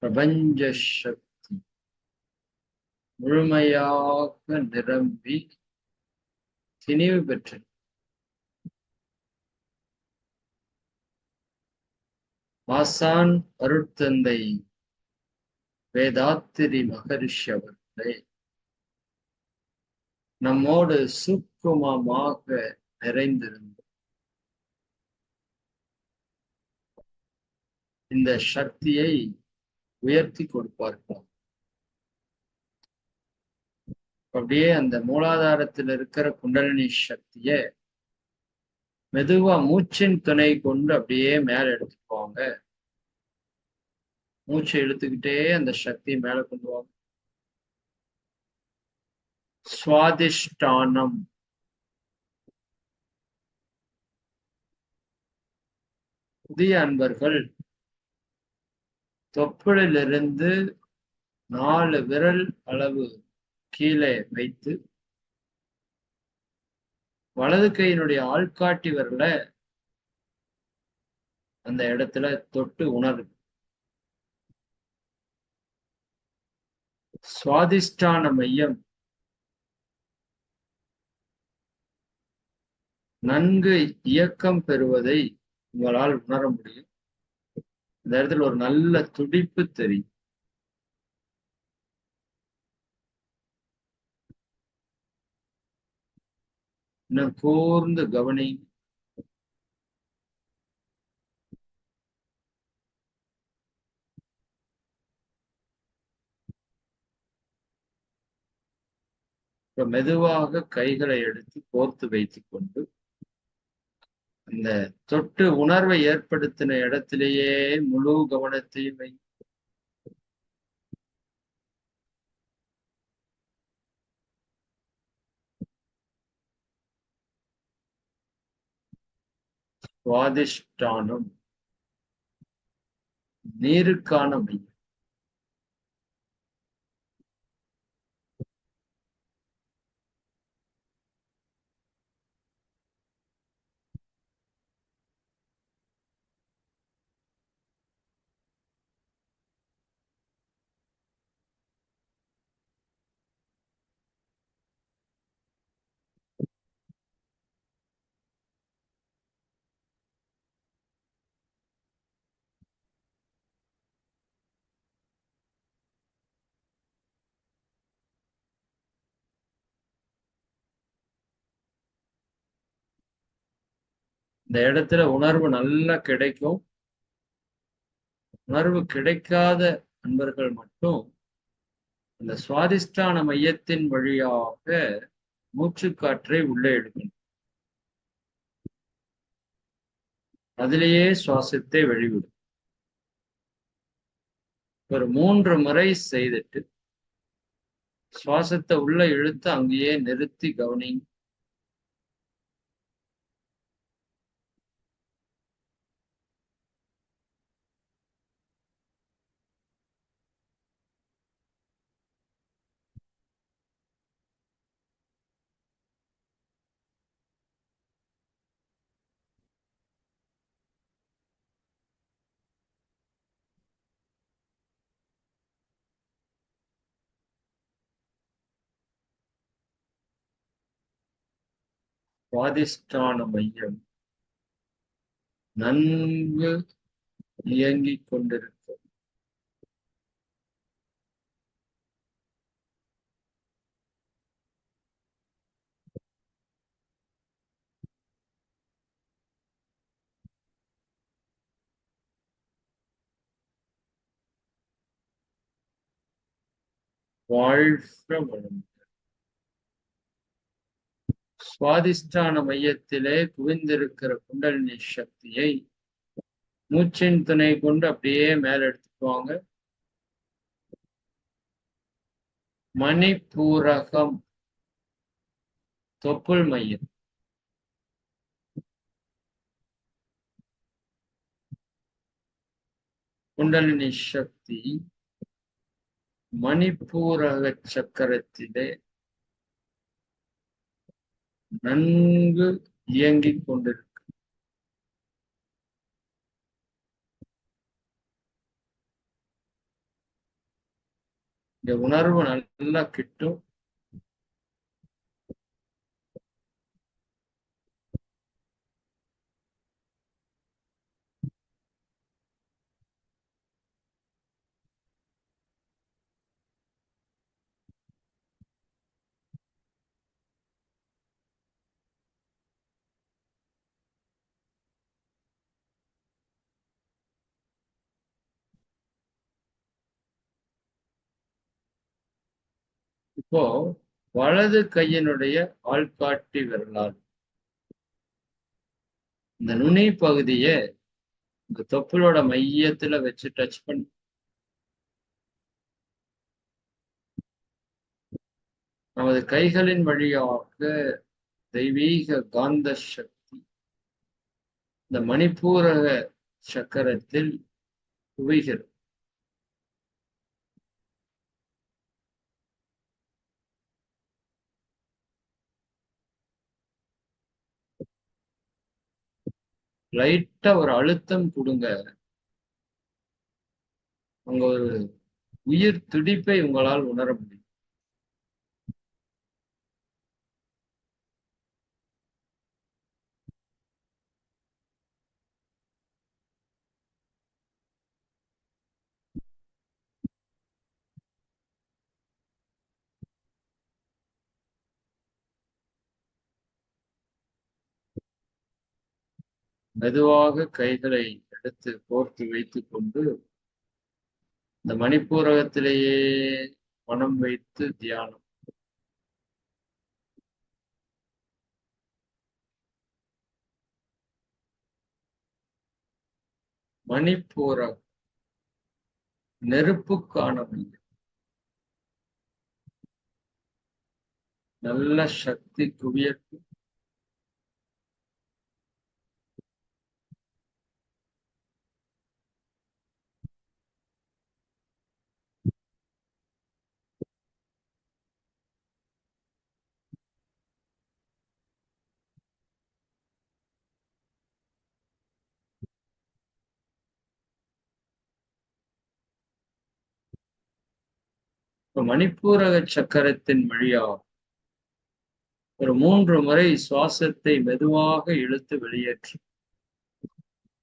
பிரபஞ்ச சக்தி முழுமையாக நிரம்பி திணிவு பெற்று ஆசான் அருட்தந்தை வேதாத்திரி மகரிஷி அவர்களே நம்மோடு சூக்குமமாக நிறைந்திருந்த இந்த சக்தியை உயர்த்தி கொடுப்பார்கள். அப்படியே அந்த மூலாதாரத்தில் இருக்கிற குண்டலினி சக்தியை மெதுவா மூச்சின் துணை கொண்டு அப்படியே மேல எடுத்துக்குவாங்க. மூச்சை இழுத்துக்கிட்டே அந்த சக்தியை மேல கொண்டு வாங்க. சுவாதிஷ்டானம். புதிய அன்பர்கள் தொப்புளிலிருந்து 4 விரல் அளவு கீழே வைத்து வலது கையினுடைய ஆள்காட்டி விரல அந்த இடத்துல தொட்டு உணரு. சுவாதிஷ்டான மையம் நன்கு இயக்கம் பெறுவதை உங்களால் உணர முடியும். இந்த இடத்துல ஒரு நல்ல துடிப்பு தெரியும். இன்னும் கூர்ந்து கவனி. இப்ப மெதுவாக கைகளை எடுத்து கோர்த்து வைத்துக் கொண்டு அந்த தொட்டு உணர்வை ஏற்படுத்தின இடத்திலேயே முழு கவனத்தையும் வை. சுவாதிஷ்டானம் நீருக்கான மையம். இந்த இடத்துல உணர்வு நல்லா கிடைக்கும். உணர்வு கிடைக்காத அன்பர்கள் மட்டும் அந்த சுவாதிஷ்டான மையத்தின் வழியாக மூச்சுக்காற்றை உள்ளே எடுக்கணும். அதிலேயே சுவாசத்தை வெளிவிடும். ஒரு 3 முறை செய்துட்டு சுவாசத்தை உள்ள இழுத்து அங்கேயே நிறுத்தி கவனி. சுவாதிஷ்டான மையம் நன்கு இயங்கிக் கொண்டிருக்கும். வாழ்க வளம். சுவாதிஷ்டான மையத்திலே குவிந்திருக்கிற குண்டலினி சக்தியை மூச்சின் துணை கொண்டு அப்படியே மேல எடுத்துக்குவாங்க. மணிப்பூரகம் தொப்புள் மையம். குண்டலினி சக்தி மணிப்பூரக சக்கரத்திலே நன்கு இயங்கிக் கொண்டிருக்கு. இந்த உணர்வு நல்லா கிட்டும். இப்போ வலது கையினுடைய ஆள்காட்டி விரலால் இந்த நுனி பகுதியை இந்த தொப்புளோட மையத்துல வச்சு டச் பண்ணி நமது கைகளின் வழியாக தெய்வீக காந்த சக்தி இந்த மணிப்பூரக சக்கரத்தில் குவிகிறது. லைட்டா ஒரு அழுத்தம் கொடுங்க. அங்க ஒரு உயிர் துடிப்பை உங்களால் உணர முடியும். மெதுவாக கைகளை எடுத்து கோர்த்து வைத்துக் கொண்டு இந்த மணிப்பூரகத்திலேயே மனம் வைத்து தியானம். மணிப்பூரகம் நெருப்புக்கான மையம். நல்ல சக்தி குவியட்டும். இப்ப மணிப்பூரக சக்கரத்தின் வழியா ஒரு 3 முறை சுவாசத்தை மெதுவாக இழுத்து வெளியேற்றி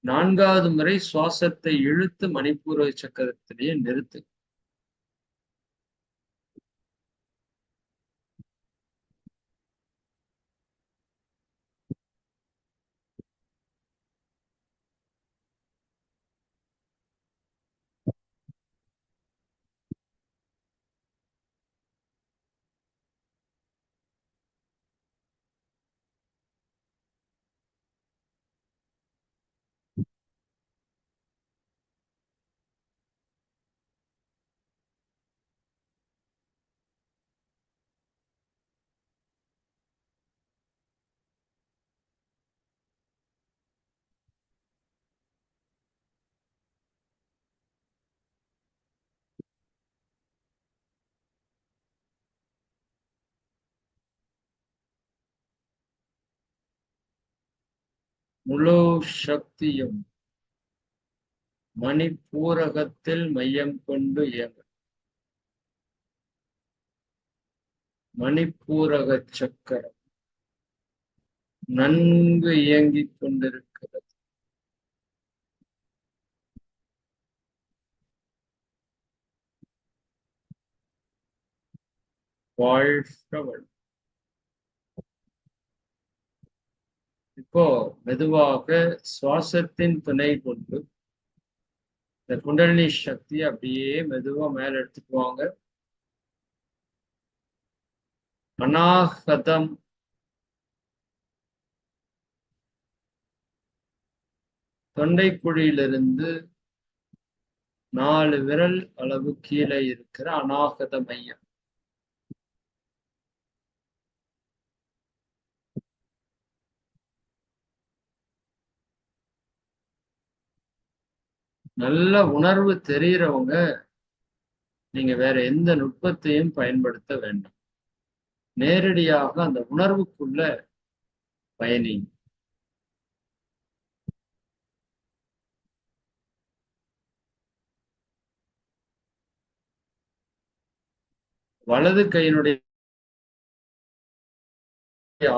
4வது முறை சுவாசத்தை இழுத்து மணிப்பூரக சக்கரத்திலேயே நிறுத்து. முழு சக்தியும் மணிப்பூரகத்தில் மையம் கொண்டு இயங்கும். மணிப்பூரக சக்கரம் நன்கு இயங்கிக் கொண்டிருக்கிறது. வாழ்க. இப்போ மெதுவாக சுவாசத்தின் துணை கொண்டு இந்த குண்டலினி சக்தி அப்படியே மெதுவா மேல எடுத்துட்டு வாங்க. அநாகதம் தொண்டைக்குழியிலிருந்து 4 விரல் அளவு கீழே இருக்கிற அநாகத மையம். நல்ல உணர்வு தெரிகிறவங்க நீங்க வேற எந்த நுட்பத்தையும் பயன்படுத்த வேண்டாம். நேரடியாக அந்த உணர்வுக்குள்ள பயணிங்க. வலது கையினுடைய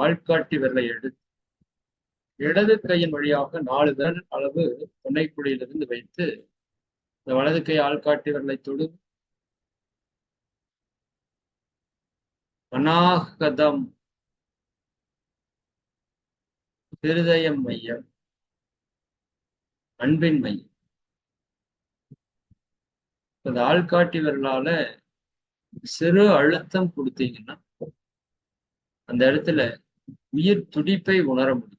ஆள்காட்டி விரலை எடுத்து இடது கையின் வழியாக 4 விரல் அளவு தொன்னைக்குழியிலிருந்து வைத்து இந்த வலது கை ஆள்காட்டி விரலை தொடு. அநாகதம் ஹிருதயம் மையம், அன்பின் மையம். இந்த ஆள்காட்டி விரலால சிறு அழுத்தம் கொடுத்தீங்கன்னா அந்த இடத்துல உயிர் துடிப்பை உணர முடியும்.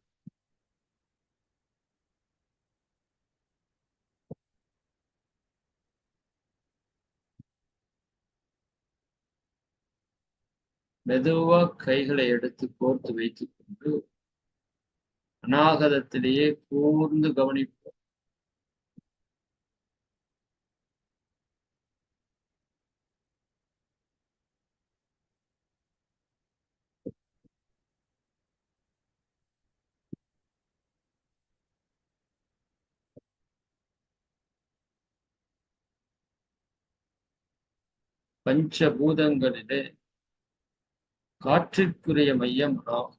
மெதுவா கைகளை எடுத்து கோர்த்து வைத்துக் கொண்டு அநாகதத்திலேயே கூர்ந்து கவனிப்போம். பஞ்சபூதங்களிலே காற்றிற்குரிய மையம் நாம்.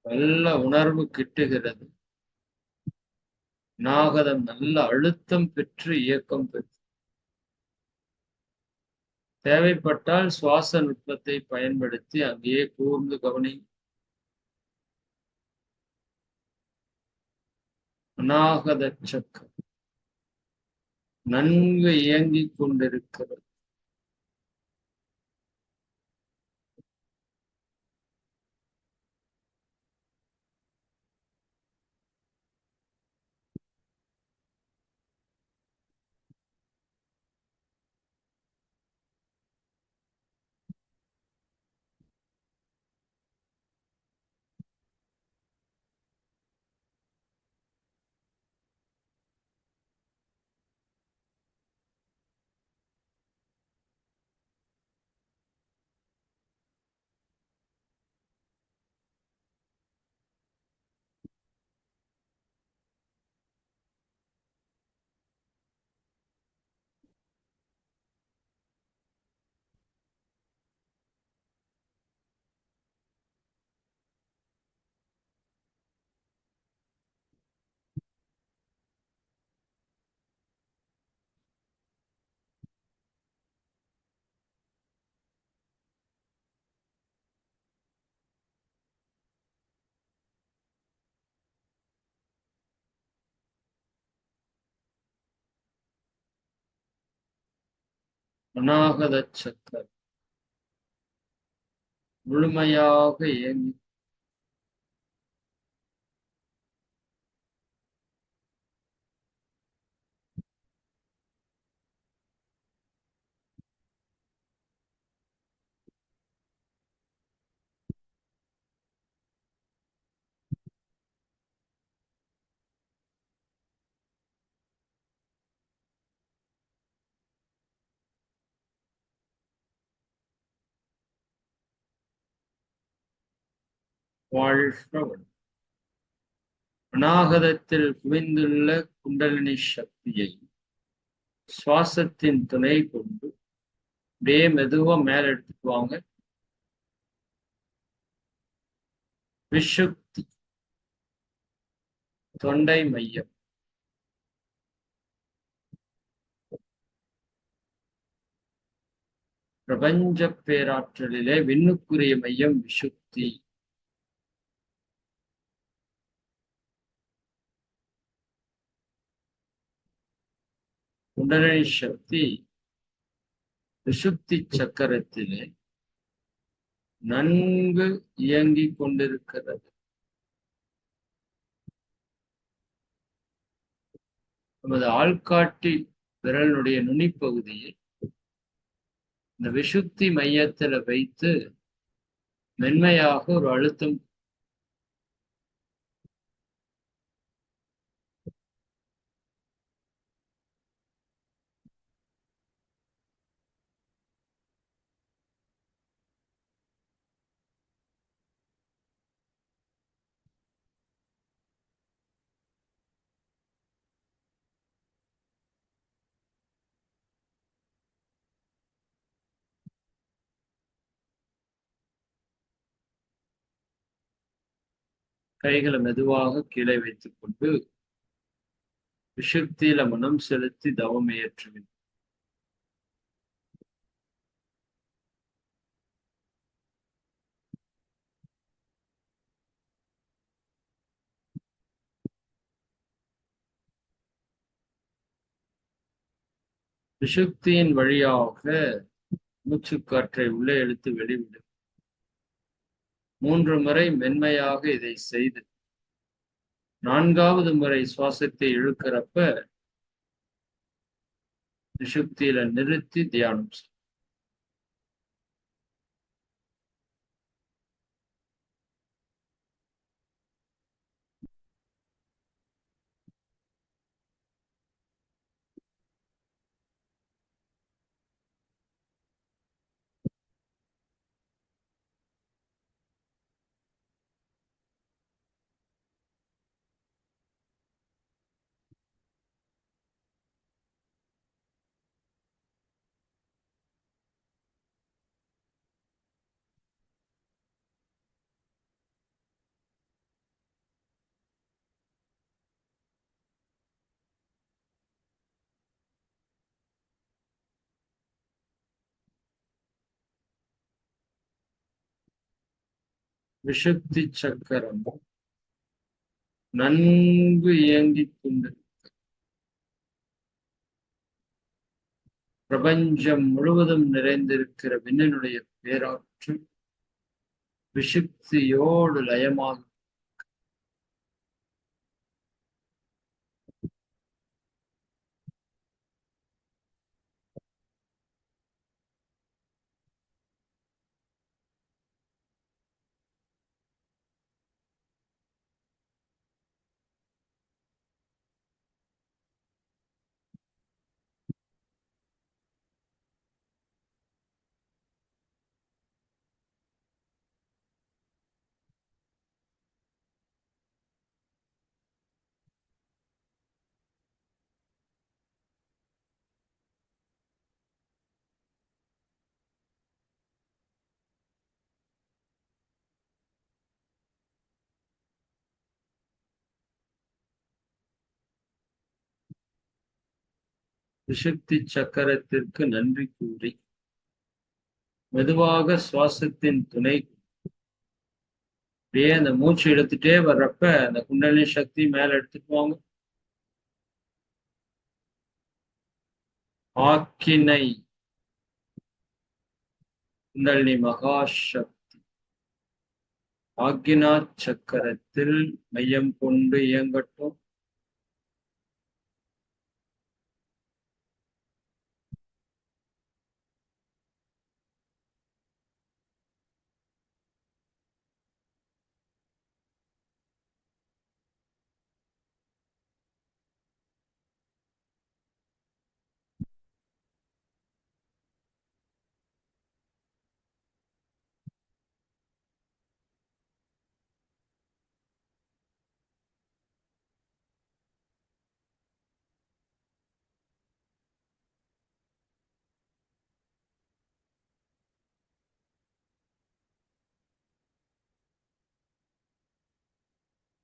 நல்ல உணர்வு கிட்டுகிறது. நாகதம் நல்ல அழுத்தம் பெற்று இயக்கம் பெற்று. தேவைப்பட்டால் சுவாச நுட்பத்தை பயன்படுத்தி அங்கேயே கூர்ந்து கவனி. அநாகத சக்கரம் நன்கு இயங்கிக் கொண்டிருக்கிறது. அநாகத சக்கரம் முழுமையாக இயங்கி வாழ்க. அநாகதத்தில் குவிந்துள்ள குண்டலினி சக்தியை சுவாசத்தின் துணை கொண்டு அப்படியே மெதுவா மேல எடுத்துட்டு வாங்க. விஷுக்தி தொண்டை மையம். பிரபஞ்ச பேராற்றலிலே விண்ணுக்குரிய மையம் விஷுக்தி. குண்டலினி சக்தி விஷுக்தி சக்கரத்திலே நன்கு இயங்கிக் கொண்டிருக்கிறது. நமது ஆள்காட்டி விரலினுடைய நுனிப்பகுதியை இந்த விசுத்தி மையத்துல வைத்து மென்மையாக ஒரு அழுத்தம் கைகளை மெதுவாக கீழே வைத்துக் கொண்டு விசுத்தியில மனம் செலுத்தி தவம் இயற்றுவேன். விசுத்தியின் வழியாக மூச்சுக்காற்றை உள்ளே இழுத்து வெளிவிடும். 3 முறை மென்மையாக இதை செய்து 4வது முறை சுவாசத்தை இழுக்கிறப்ப விசுத்தியில நிறுத்தி தியானம் செய்யும். விசுத்தி சக்கரம் நன்கு இயங்கிக் கொண்டு பிரபஞ்சம் முழுவதும் நிறைந்திருக்கிற விண்ணினுடைய பேராற்றல் விசுத்தியோடு லயமாக விசுத்தி சக்கரத்திற்கு நன்றி கூறி மெதுவாக சுவாசத்தின் துணை அப்படியே அந்த மூச்சு எடுத்துட்டே வர்றப்ப அந்த குண்டலினி சக்தி மேல எடுத்துட்டு வாங்க. ஆக்கினை குண்டலினி மகாசக்தி ஆக்கினா சக்கரத்தில் மையம் கொண்டு இயங்கட்டும்.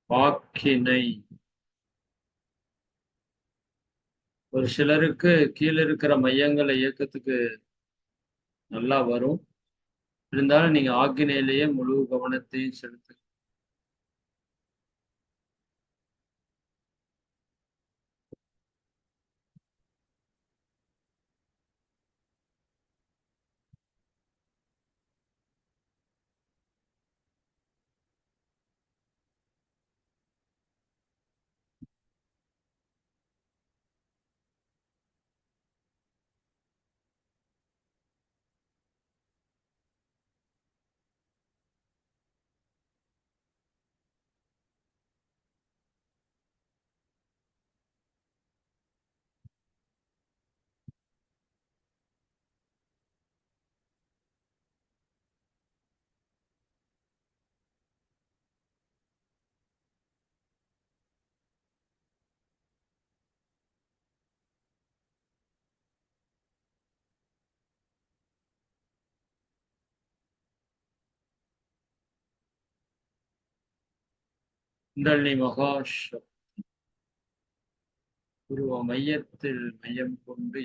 ஆக்கினை ஒரு சிலருக்கு கீழே இருக்கிற மையங்களை இயக்கத்துக்கு நல்லா வரும். இருந்தாலும் நீங்க ஆக்கினையிலேயே முழு கவனத்தையும் செலுத்து. குண்டலினி மகாசக்தி உருவ மையத்தில் மையம் கொண்டு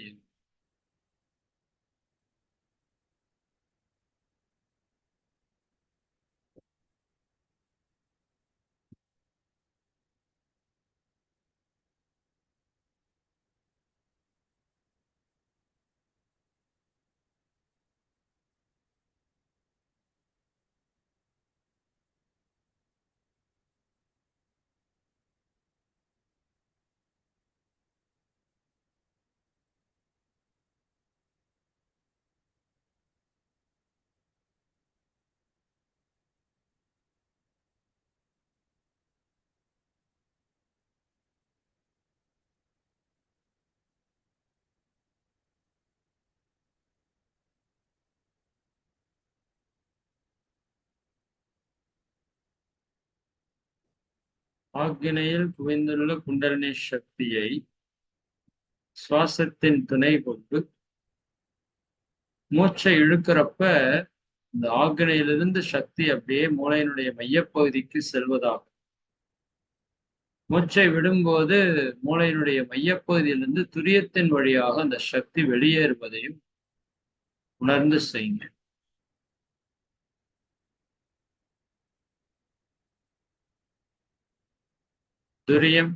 ஆக்ஞையில் குவிந்துள்ள குண்டலினி சக்தியை சுவாசத்தின் துணை கொண்டு மூச்சை இழுக்கிறப்ப இந்த ஆக்னையிலிருந்து சக்தி அப்படியே மூளையினுடைய மையப்பகுதிக்கு செல்வதாகும். மூச்சை விடும்போது மூளையினுடைய மையப்பகுதியிலிருந்து துரியத்தின் வழியாக அந்த சக்தி வெளியேறுவதையும் உணர்ந்து செய்யுங்க. துரியம்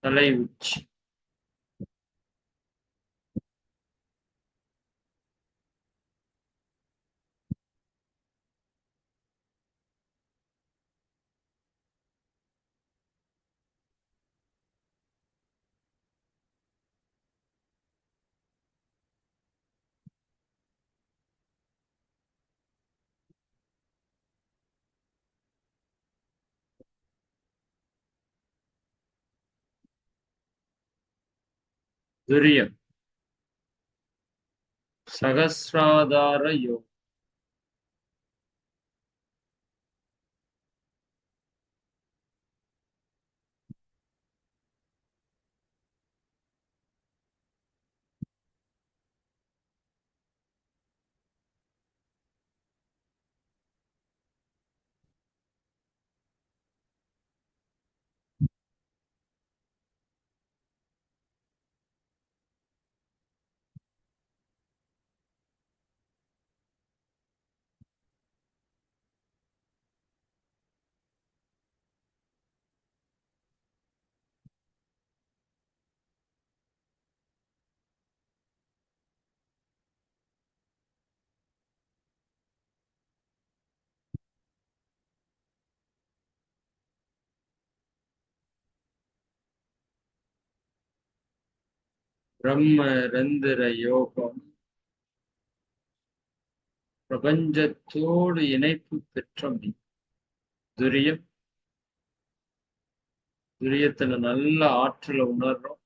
தலை உச்சி, துரியம் சகசிராதார யோகம், பிரம்ம ரந்திர யோகம், பிரபஞ்சத்தோடு இணைப்பு பெற்ற துரியம். துரியத்துல நல்ல ஆற்றலை உணர்றோம்.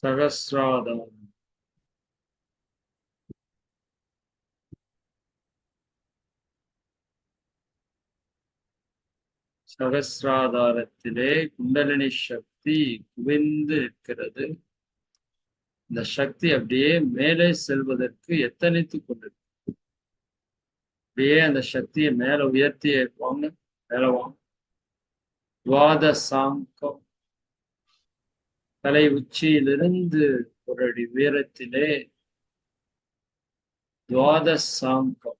சகசிராதாரம், சகசிராதாரத்திலே குண்டலினி சக்தி குவிந்து இருக்கிறது. இந்த சக்தி அப்படியே மேலே செல்வதற்கு எத்தனைத்துக் கொண்டிருக்கு. அப்படியே அந்த சக்தியை மேல உயர்த்தி வாங்க, மேல வாங்க. துவாத சாங்கம், தலை உச்சியிலிருந்து ஒரு அடி உயரத்திலே துவாத சாங்கம்,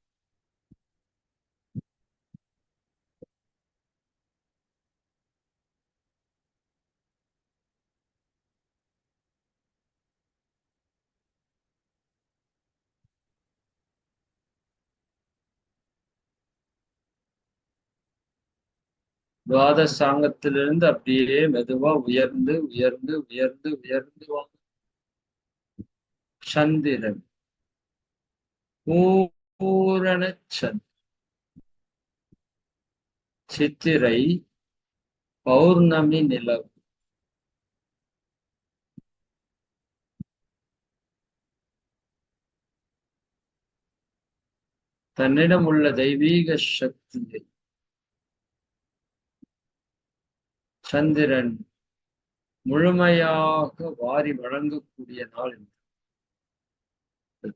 துவாதசாங்கத்திலிருந்து அப்படியே மெதுவா உயர்ந்து உயர்ந்து உயர்ந்து உயர்ந்து சந்திரன், பூரண சந்திரன், சித்திரை, பௌர்ணமி நிலவு, தன்னிடம் உள்ள தெய்வீக சக்தியை சந்திரன் முழுமையாக வாரி வழங்கக்கூடிய நாள்.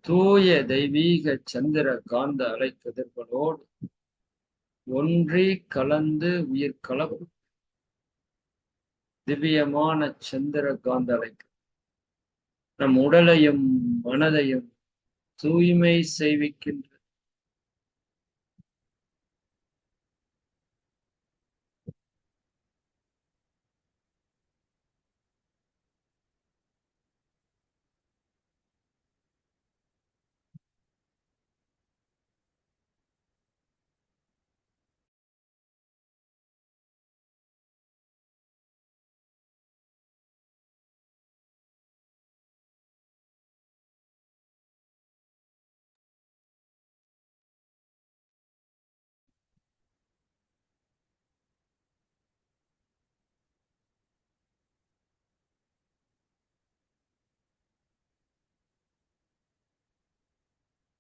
தூய தெய்வீக சந்திர காந்த அலைக்கதிர்களோடு ஒன்றி கலந்து உயிர் கலப்பு திவ்யமான சந்திர காந்த அலைக்கு நம் உடலையும் மனதையும் தூய்மை செய்விக்கின்ற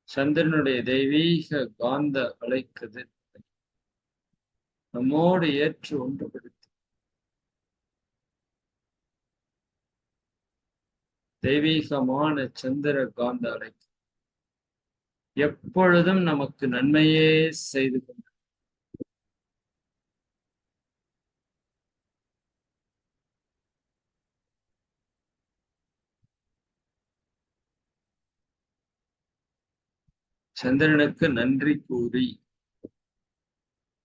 சந்திரனுடைய தெய்வீக காந்த அலைக்கதிர் நம்மோடு ஏற்று ஒன்றுபடுத்தி தெய்வீகமான சந்திர காந்த அலை எப்பொழுதும் நமக்கு நன்மையே செய்து கொண்டு சந்திரனுக்கு நன்றி கூறி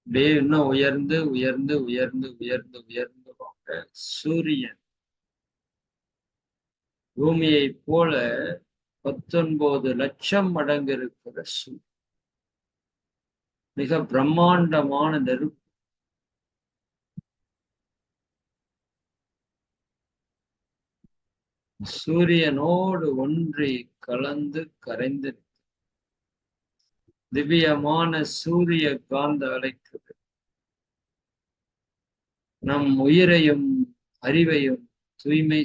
அப்படியே இன்னும் உயர்ந்து உயர்ந்து உயர்ந்து உயர்ந்து உயர்ந்து வாங்க. சூரியன் பூமியை போல 19 லட்சம் மடங்கு இருக்கிற மிக பிரம்மாண்டமான நெருப்பு. சூரியனோடு ஒன்றி கலந்து கரைந்து திவ்யமான சூரிய காந்த அலைக்குது நம் உயிரையும் அறிவையும் தூய்மை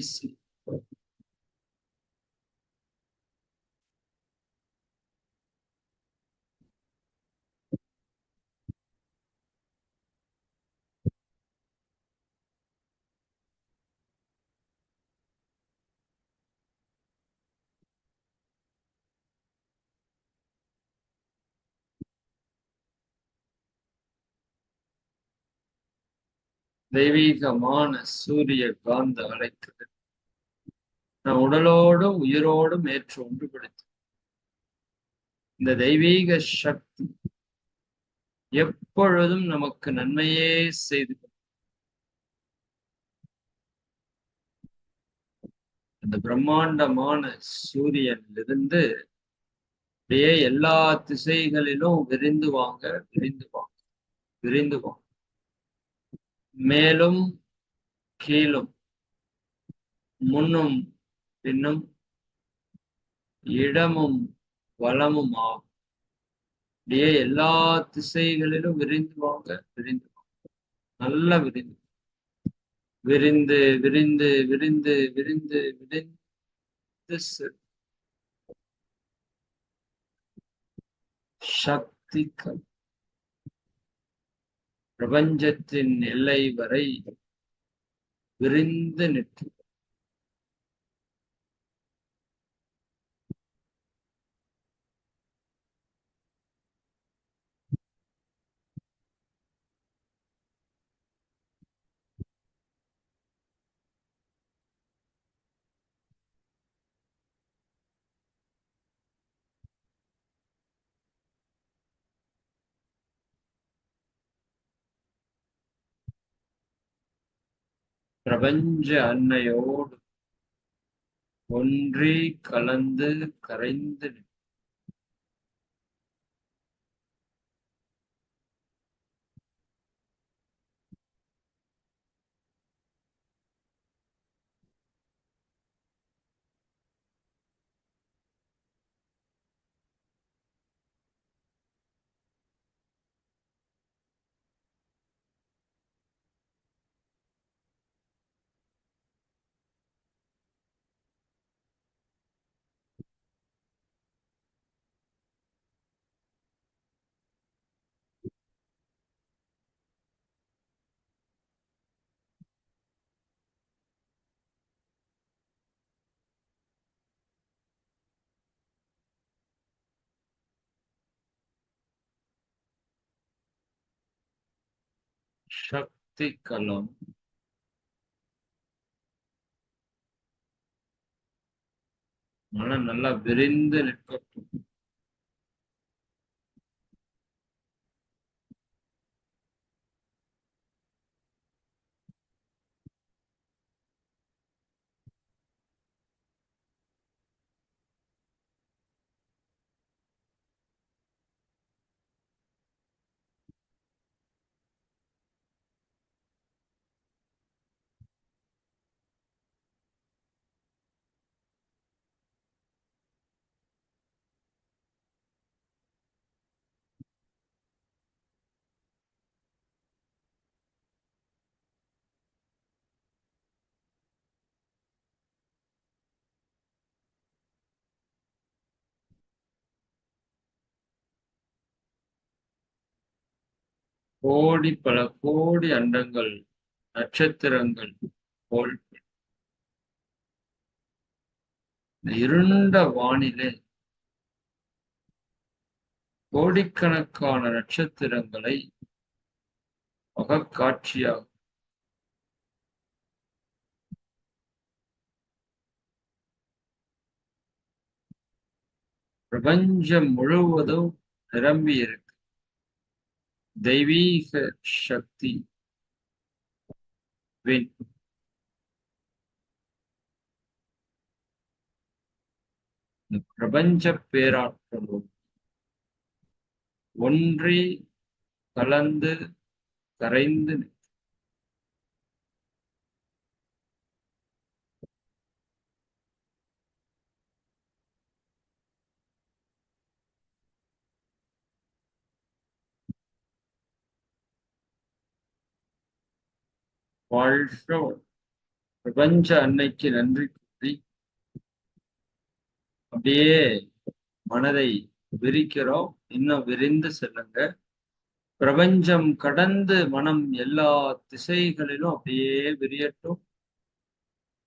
தெய்வீகமான சூரிய காந்த அலைக்குது நம் உடலோடும் உயிரோடும் ஏற்று ஒன்றுபடுத்தி இந்த தெய்வீக சக்தி எப்பொழுதும் நமக்கு நன்மையே செய்து அந்த பிரம்மாண்டமான சூரியனிலிருந்து அப்படியே எல்லா திசைகளிலும் விரிந்து வாங்க விரிந்து வாங்க விரிந்து வாங்க. மேலும் கீழும் முன்னும் பின்னும் இடமும் வளமும் ஆகும். அப்படியே எல்லா திசைகளிலும் விரிந்து வாங்க விரிந்து வாங்க. நல்லா விரிந்து விரிந்து விரிந்து விரிந்து விரிந்து விரிந்து சக்திகள் பிரபஞ்சத்தின் எல்லை வரை விரிந்து நிற்கும். பிரபஞ்ச அன்னையோடு ஒன்றி கலந்து கரைந்து சக்தி களம். மனம் நல்லா விரிந்து நிற்கட்டும். கோடி பல கோடி அண்டங்கள், நட்சத்திரங்கள் போல் இருண்ட வானிலே கோடிக்கணக்கான நட்சத்திரங்களை அகக்காட்சியாக பிரபஞ்சம் முழுவதும் நிரம்பி இருக்கு. தெய்வீக சக்தி பிரபஞ்ச பேராற்றலும் ஒன்றி கலந்து கரைந்து வாழ்கிறோம். பிரபஞ்ச அன்னைக்கு நன்றி கூறி அப்படியே மனதை விரிக்கிறோம். இன்னும் விரிந்து செல்லுங்க. பிரபஞ்சம் கடந்து மனம் எல்லா திசைகளிலும் அப்படியே விரியட்டும்.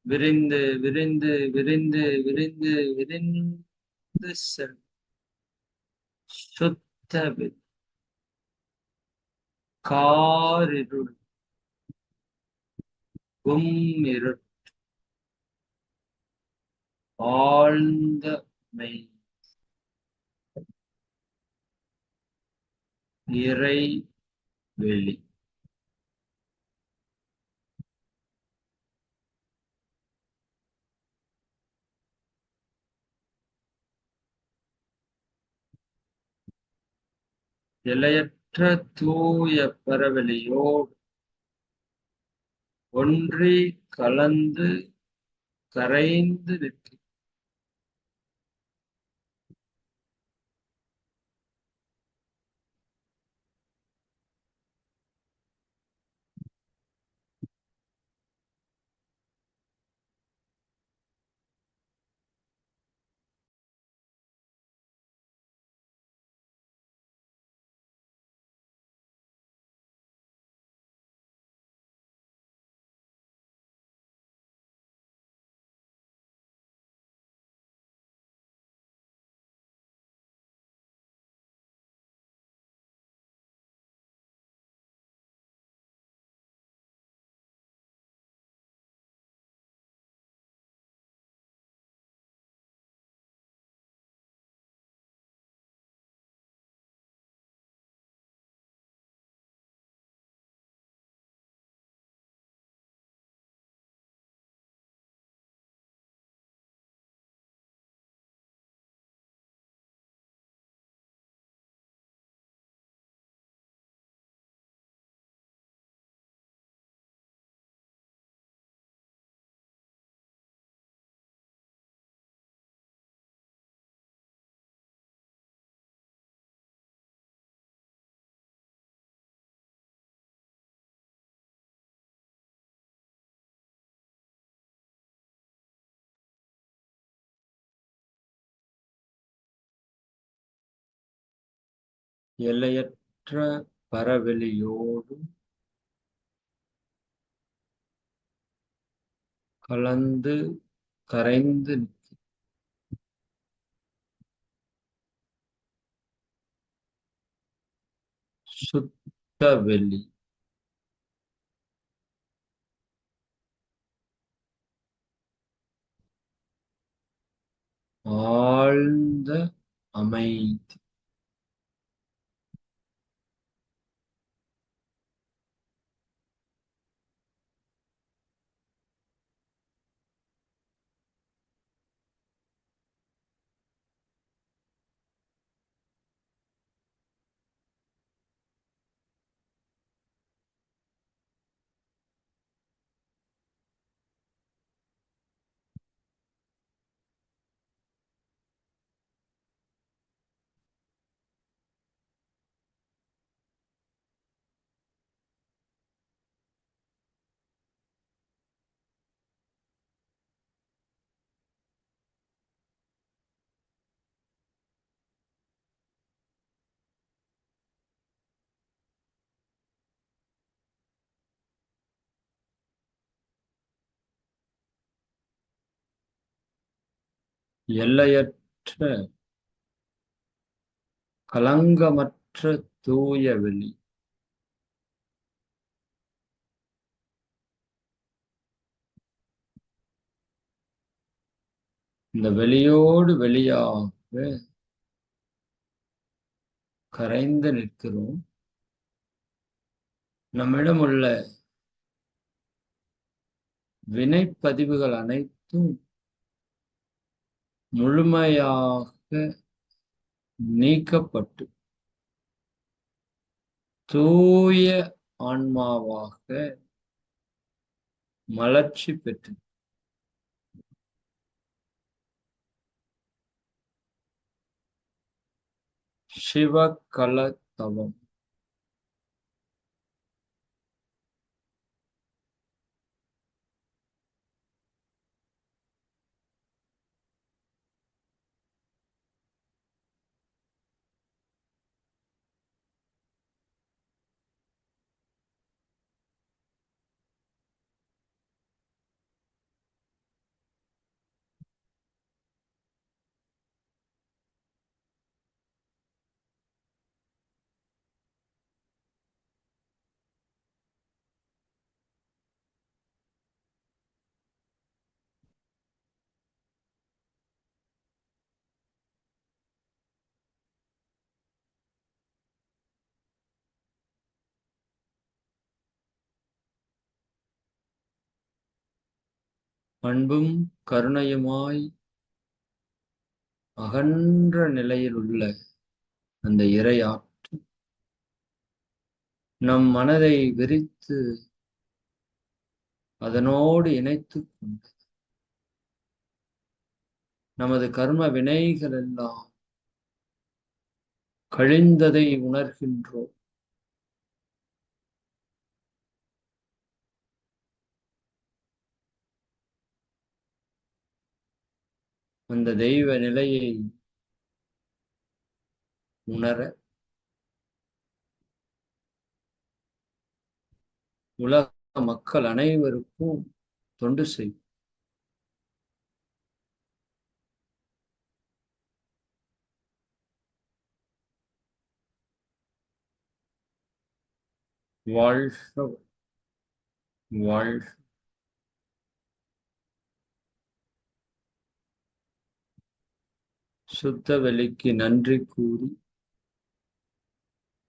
விரிந்து விரிந்து விரிந்து விரிந்து விரிந்து செல். சுத்த காரிருள் இருள் ஆழ்ந்த மெய் இறை வெளி. எல்லையற்ற தூய பரவெளியோடு ஒன்றி கலந்து கரைந்து நிற்க எல்லையற்ற பரவெளியோடு கலந்து கரைந்து சுத்த வெளி ஆழ்ந்த அமைதி. எல்லையற்ற களங்கமற்ற தூய வெளி. இந்த வெளியோடு வெளியாக கரைந்து நிற்கிறோம். நம்மிடம் உள்ள வினைப்பதிவுகள் அனைத்தும் முழுமையாக நீக்கப்பட்டு தூய ஆன்மாவாக மலர்ச்சி பெற்று சிவகலதவம். அன்பும் கருணையுமாய் அகன்ற நிலையில் உள்ள அந்த இறையாற்று நம் மனதை விரித்து அதனோடு இணைத்துக் கொண்டு நமது கர்ம வினைகள் எல்லாம் கழிந்ததை உணர்கின்றோம். அந்த தெய்வ நிலையை உணர உலக மக்கள் அனைவருக்கும் தொண்டு செய்யும். வாழ்க வாழ்க. சுத்த வெளிக்கு நன்றி கூறி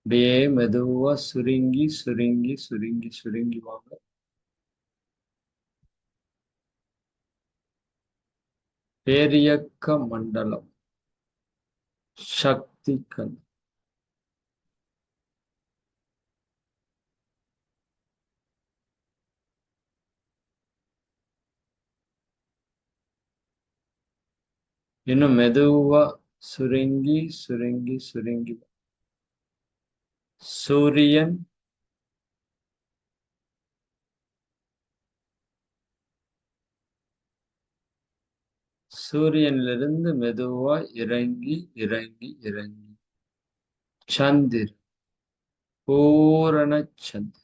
அப்படியே மெதுவா சுருங்கி சுருங்கி சுருங்கி சுருங்கி வாங்க. பேரியக்க மண்டலம் சக்திகள் இன்னும் மெதுவா சுருங்கி சுருங்கி சுருங்கி. சூரியன் சூரியனிலிருந்து மெதுவா இறங்கி இறங்கி இறங்கி சந்திர பூரண சந்திர.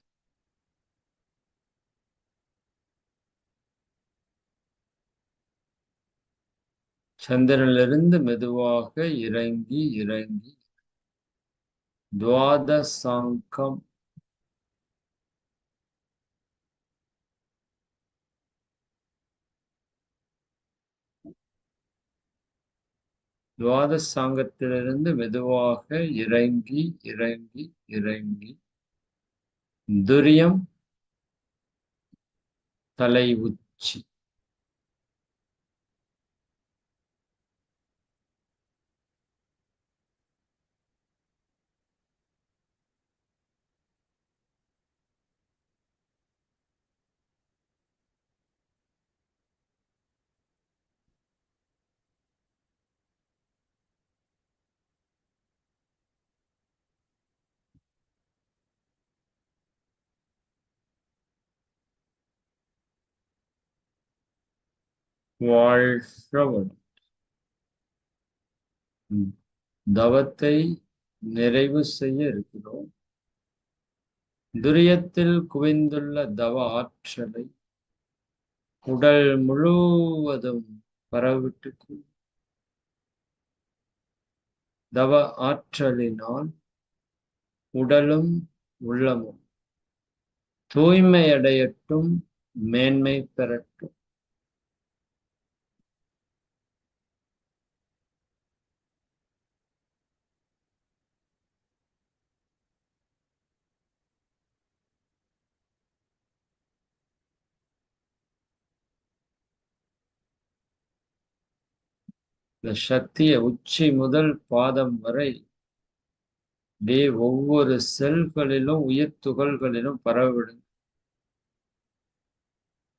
சந்திரனிலிருந்து மெதுவாக இறங்கி இறங்கி துவாதசாங்கம் துவாதசாங்கத்திலிருந்து மெதுவாக இறங்கி இறங்கி இறங்கி துரியம் தலை உச்சி. வாழ்க. தவத்தை நிறைவு செய்ய இருக்கிறோம். துரியத்தில் குவிந்துள்ள தவ ஆற்றலை உடல் முழுவதும் பரவிட்டு தவ ஆற்றலினால் உடலும் உள்ளமும் தூய்மையடையட்டும், மேன்மை பெறட்டும். இந்த சக்தியை உச்சி முதல் பாதம் வரை ஒவ்வொரு செல்களிலும் உயிர் துகள்களிலும் பரவிடும்.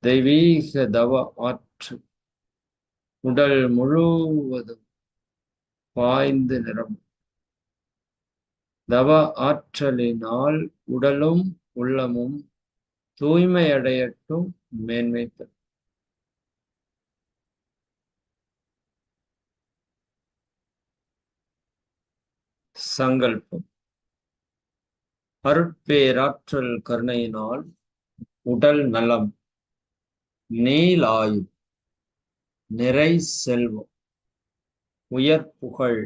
தெய்வீக தவ ஆற்றல் உடல் முழுவதும் பாய்ந்து நிரம்பும். தவ ஆற்றலினால் உடலும் உள்ளமும் தூய்மையடையட்டும், மேன்மை பெறும். சங்கல்பம். அருட்பேராற்றல் கருணையினால் உடல் நலம், நீலாயுள், நிறை செல்வம், உயர் புகழ்,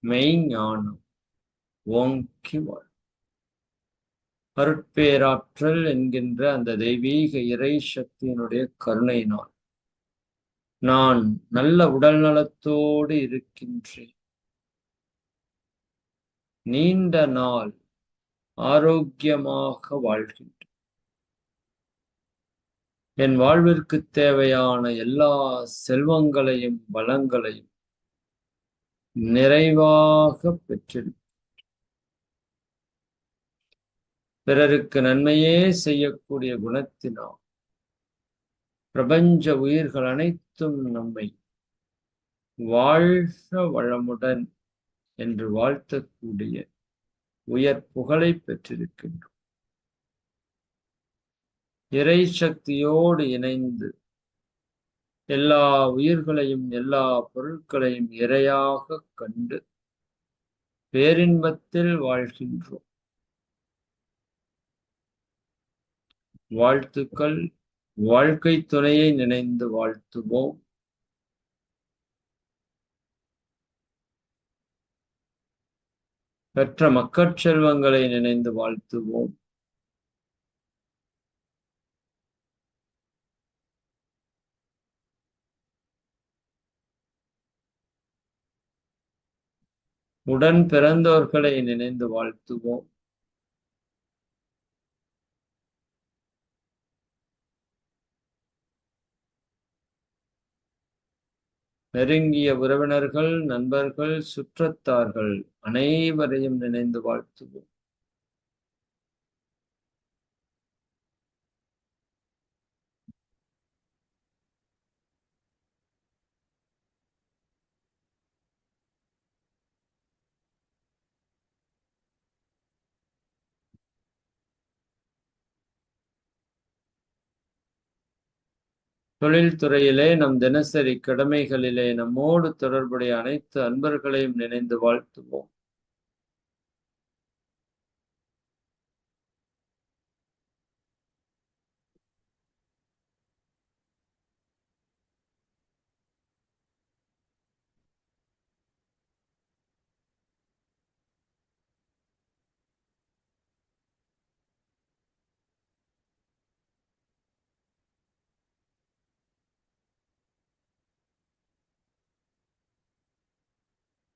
மெய்ஞானம் ஓங்கி வாழ். அருட்பேராற்றல் என்கின்ற அந்த தெய்வீக இறை சக்தியினுடைய கருணையினால் நான் நல்ல உடல் நலத்தோடு இருக்கின்றேன். நீண்ட நாள் ஆரோக்கியமாக வாழ்கின்றேன். என் வாழ்விற்கு தேவையான எல்லா செல்வங்களையும் வளங்களையும் நிறைவாக பெற்றிருக்கிறேன். பிறருக்கு நன்மையே செய்யக்கூடிய குணத்தினால் பிரபஞ்ச உயிர்கள் அனைத்தும் நம்மை வாழ்க வளமுடன் என்று வாழ்த்தக்கூடிய உயர் புகழை பெற்றிருக்கின்றோம். இறை சக்தியோடு இணைந்து எல்லா உயிர்களையும் எல்லா பொருட்களையும் இறையாக கண்டு பேரின்பத்தில் வாழ்கின்றோம். வாழ்த்துக்கள். வாழ்க்கை துணையை நினைந்து வாழ்த்துவோம். பெற்ற மக்கட்செல்வங்களை நினைந்து வாழ்த்துவோம். உடன் பிறந்தோர்களை நினைந்து வாழ்த்துவோம். நெருங்கிய உறவினர்கள், நண்பர்கள், சுற்றத்தார்கள் அனைவரையும் நினைந்து வாழ்த்துவோம். தொழில்துறையிலே நம் தினசரி கடமைகளிலே நம்மோடு தொடர்புடைய அனைத்து அன்பர்களையும் நினைந்து வாழ்த்துவோம்.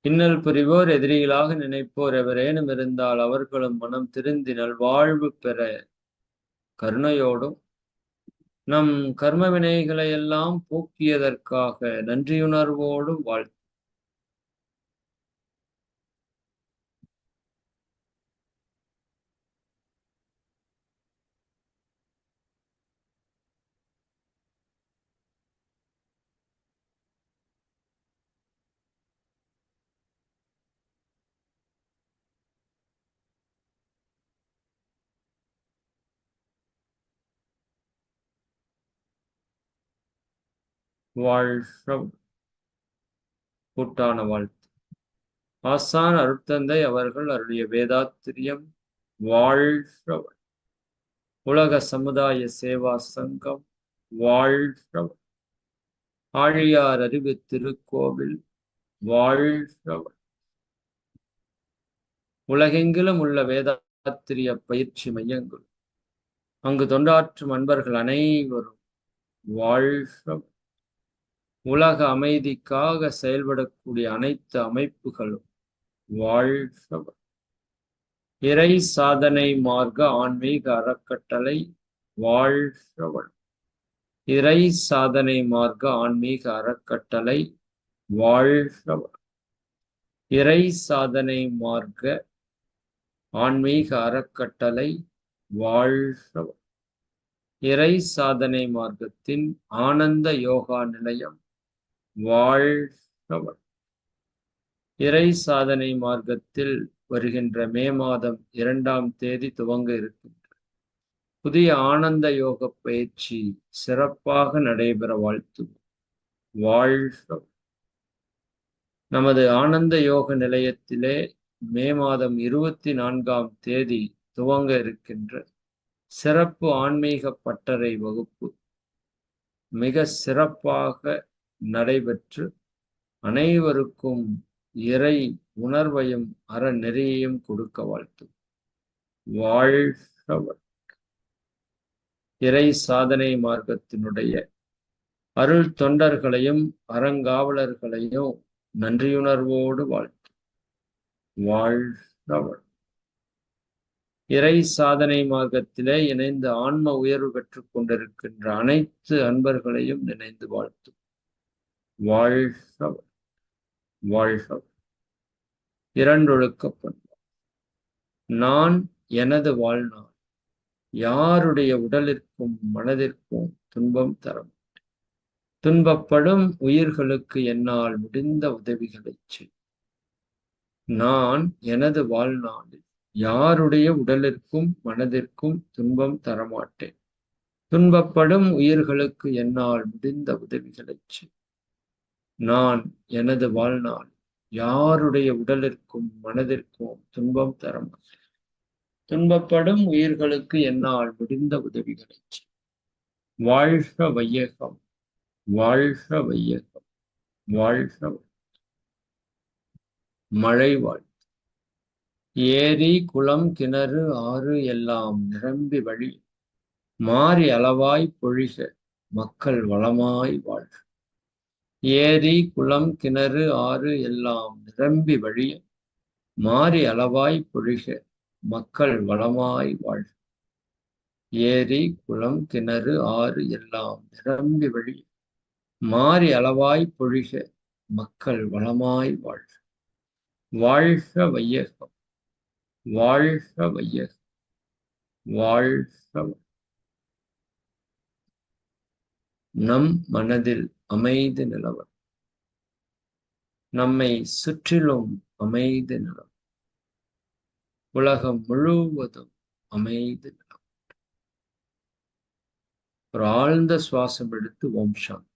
இன்னல் புரிவோர் எதிரிகளாக நினைப்போர் எவரேனும் இருந்தால் அவர்களும் மனம் திருந்தி நல்வாழ்வு பெற கருணையோடும் நம் கர்ம வினைகளை எல்லாம் போக்கியதற்காக நன்றியுணர்வோடும் வாழ்க கூட்டான வாழ்த்து. ஆசான் அருட்தந்தை அவர்கள் அருளிய வேதாத்திரியம் வாழ்க. உலக சமுதாய சேவா சங்கம் வாழ்க. ஆழியார் அறிவு திருக்கோவில் வாழ்க. உலகெங்கிலும் உள்ள வேதாத்திரிய பயிற்சி மையங்கள் அங்கு தொண்டாற்றும் அன்பர்கள் அனைவரும் வாழ்க. உலக அமைதிக்காக செயல்படக்கூடிய அனைத்து அமைப்புகளும் வாழ்க. இறை சாதனை மார்க்க ஆன்மீக அறக்கட்டளை வாழ்க. இறை சாதனை மார்க்க ஆன்மீக அறக்கட்டளை வாழ்க. இறை சாதனை மார்க்க ஆன்மீக அறக்கட்டளை வாழ்க. இறை சாதனை மார்க்கத்தின் ஆனந்த யோகா நிலையம் வாழ்க. இறை சாதனை மார்க்கத்தில் வருகின்ற மே மாதம் 2ஆம் தேதி துவங்க இருக்கின்ற புதிய ஆனந்த யோக பயிற்சி சிறப்பாக நடைபெற வாழ்த்துவோம். வாழ்க. நமது ஆனந்த யோக நிலையத்திலே மே மாதம் 24ஆம் தேதி துவங்க இருக்கின்ற சிறப்பு ஆன்மீக பட்டறை வகுப்பு மிக சிறப்பாக நடைபெற்று அனைவருக்கும் இறை உணர்வையும் அறநெறியையும் கொடுக்க வாழ்த்து. வாழ்க. இறை சாதனை மார்க்கத்தினுடைய அருள் தொண்டர்களையும் அறங்காவலர்களையும் நன்றியுணர்வோடு வாழ்த்து. வாழ்க. இறை சாதனை மார்க்கத்திலே இணைந்து ஆன்ம உயர்வு பெற்றுக் கொண்டிருக்கின்ற அனைத்து அன்பர்களையும் நினைந்து வாழ்த்து. வாழ்க. வாழ்க. இரண்டொழுக்க பண்பு. நான் எனது வாழ்நாள் யாருடைய உடலிற்கும் மனதிற்கும் துன்பம் தரும். துன்பப்படும் உயிர்களுக்கு என்னால் முடிந்த உதவிகளை செய். நான் எனது வாழ்நாளில் யாருடைய உடலிற்கும் மனதிற்கும் துன்பம் தரமாட்டேன். துன்பப்படும் உயிர்களுக்கு என்னால் முடிந்த உதவிகளை செய். நான் எனது வாழ்நாள் யாருடைய உடலிற்கும் மனதிற்கும் துன்பம் தரமாட்டேன். துன்பப்படும் உயிர்களுக்கு என்னால் முடிந்த உதவிகளை செய். வாழ்க வையகம். வாழ்க வையகம். வாழ்க. மழை வாழ்த்து. ஏரி குளம் கிணறு ஆறு எல்லாம் நிரம்பி வழி மாறி அளவாய் பொழிக மக்கள் வளமாய் வாழ்க. ஏரி குளம் கிணறு ஆறு எல்லாம் நிரம்பி வழிய மாறி அளவாய் பொழிக மக்கள் வளமாய் வாழ்க. ஏரி குளம் கிணறு ஆறு எல்லாம் நிரம்பி வழிய மாறி அளவாய் பொழிக மக்கள் வளமாய் வாழ்க. வாழ்க வையகம். வாழ்க வையகம். வாழ்க. நம் மனதில் அமைதி நிலவ நம்மை சுற்றிலும் அமைதி நிலவ உலகம் முழுவதும் அமைதி நிலவ. ஒரு ஆழ்ந்த சுவாசம் எடுத்து ஓம் சாந்தி.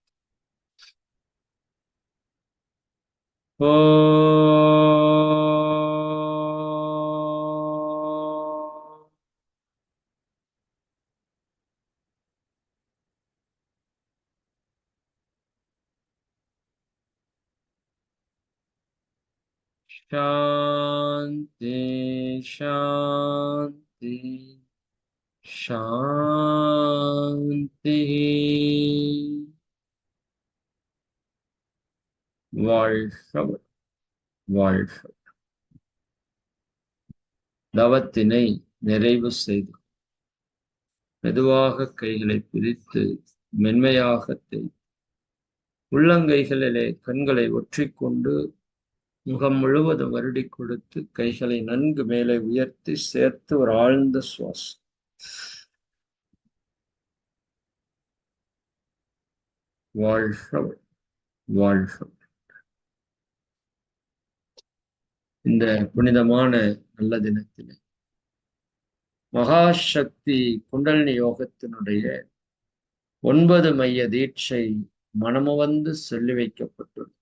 शांति शांति शांति. வாழ்க. வாழ்க. தவத்தினை நிறைவு செய்து மெதுவாக கைகளை பிரித்து மென்மையாக தேய்த்து உள்ளங்கைகளிலே கண்களை ஒற்றிக்கொண்டு முகம் முழுவதும் வருடி கொடுத்து கைகளை நன்கு மேலே உயர்த்தி சேர்த்து ஒரு ஆழ்ந்த சுவாசம். வாழ்க வாழ்க. இந்த புனிதமான நல்ல தினத்திலே மகாசக்தி குண்டலினி யோகத்தினுடைய 9 மைய தீட்சை மனமுவந்து சொல்லி வைக்கப்பட்டுள்ளது.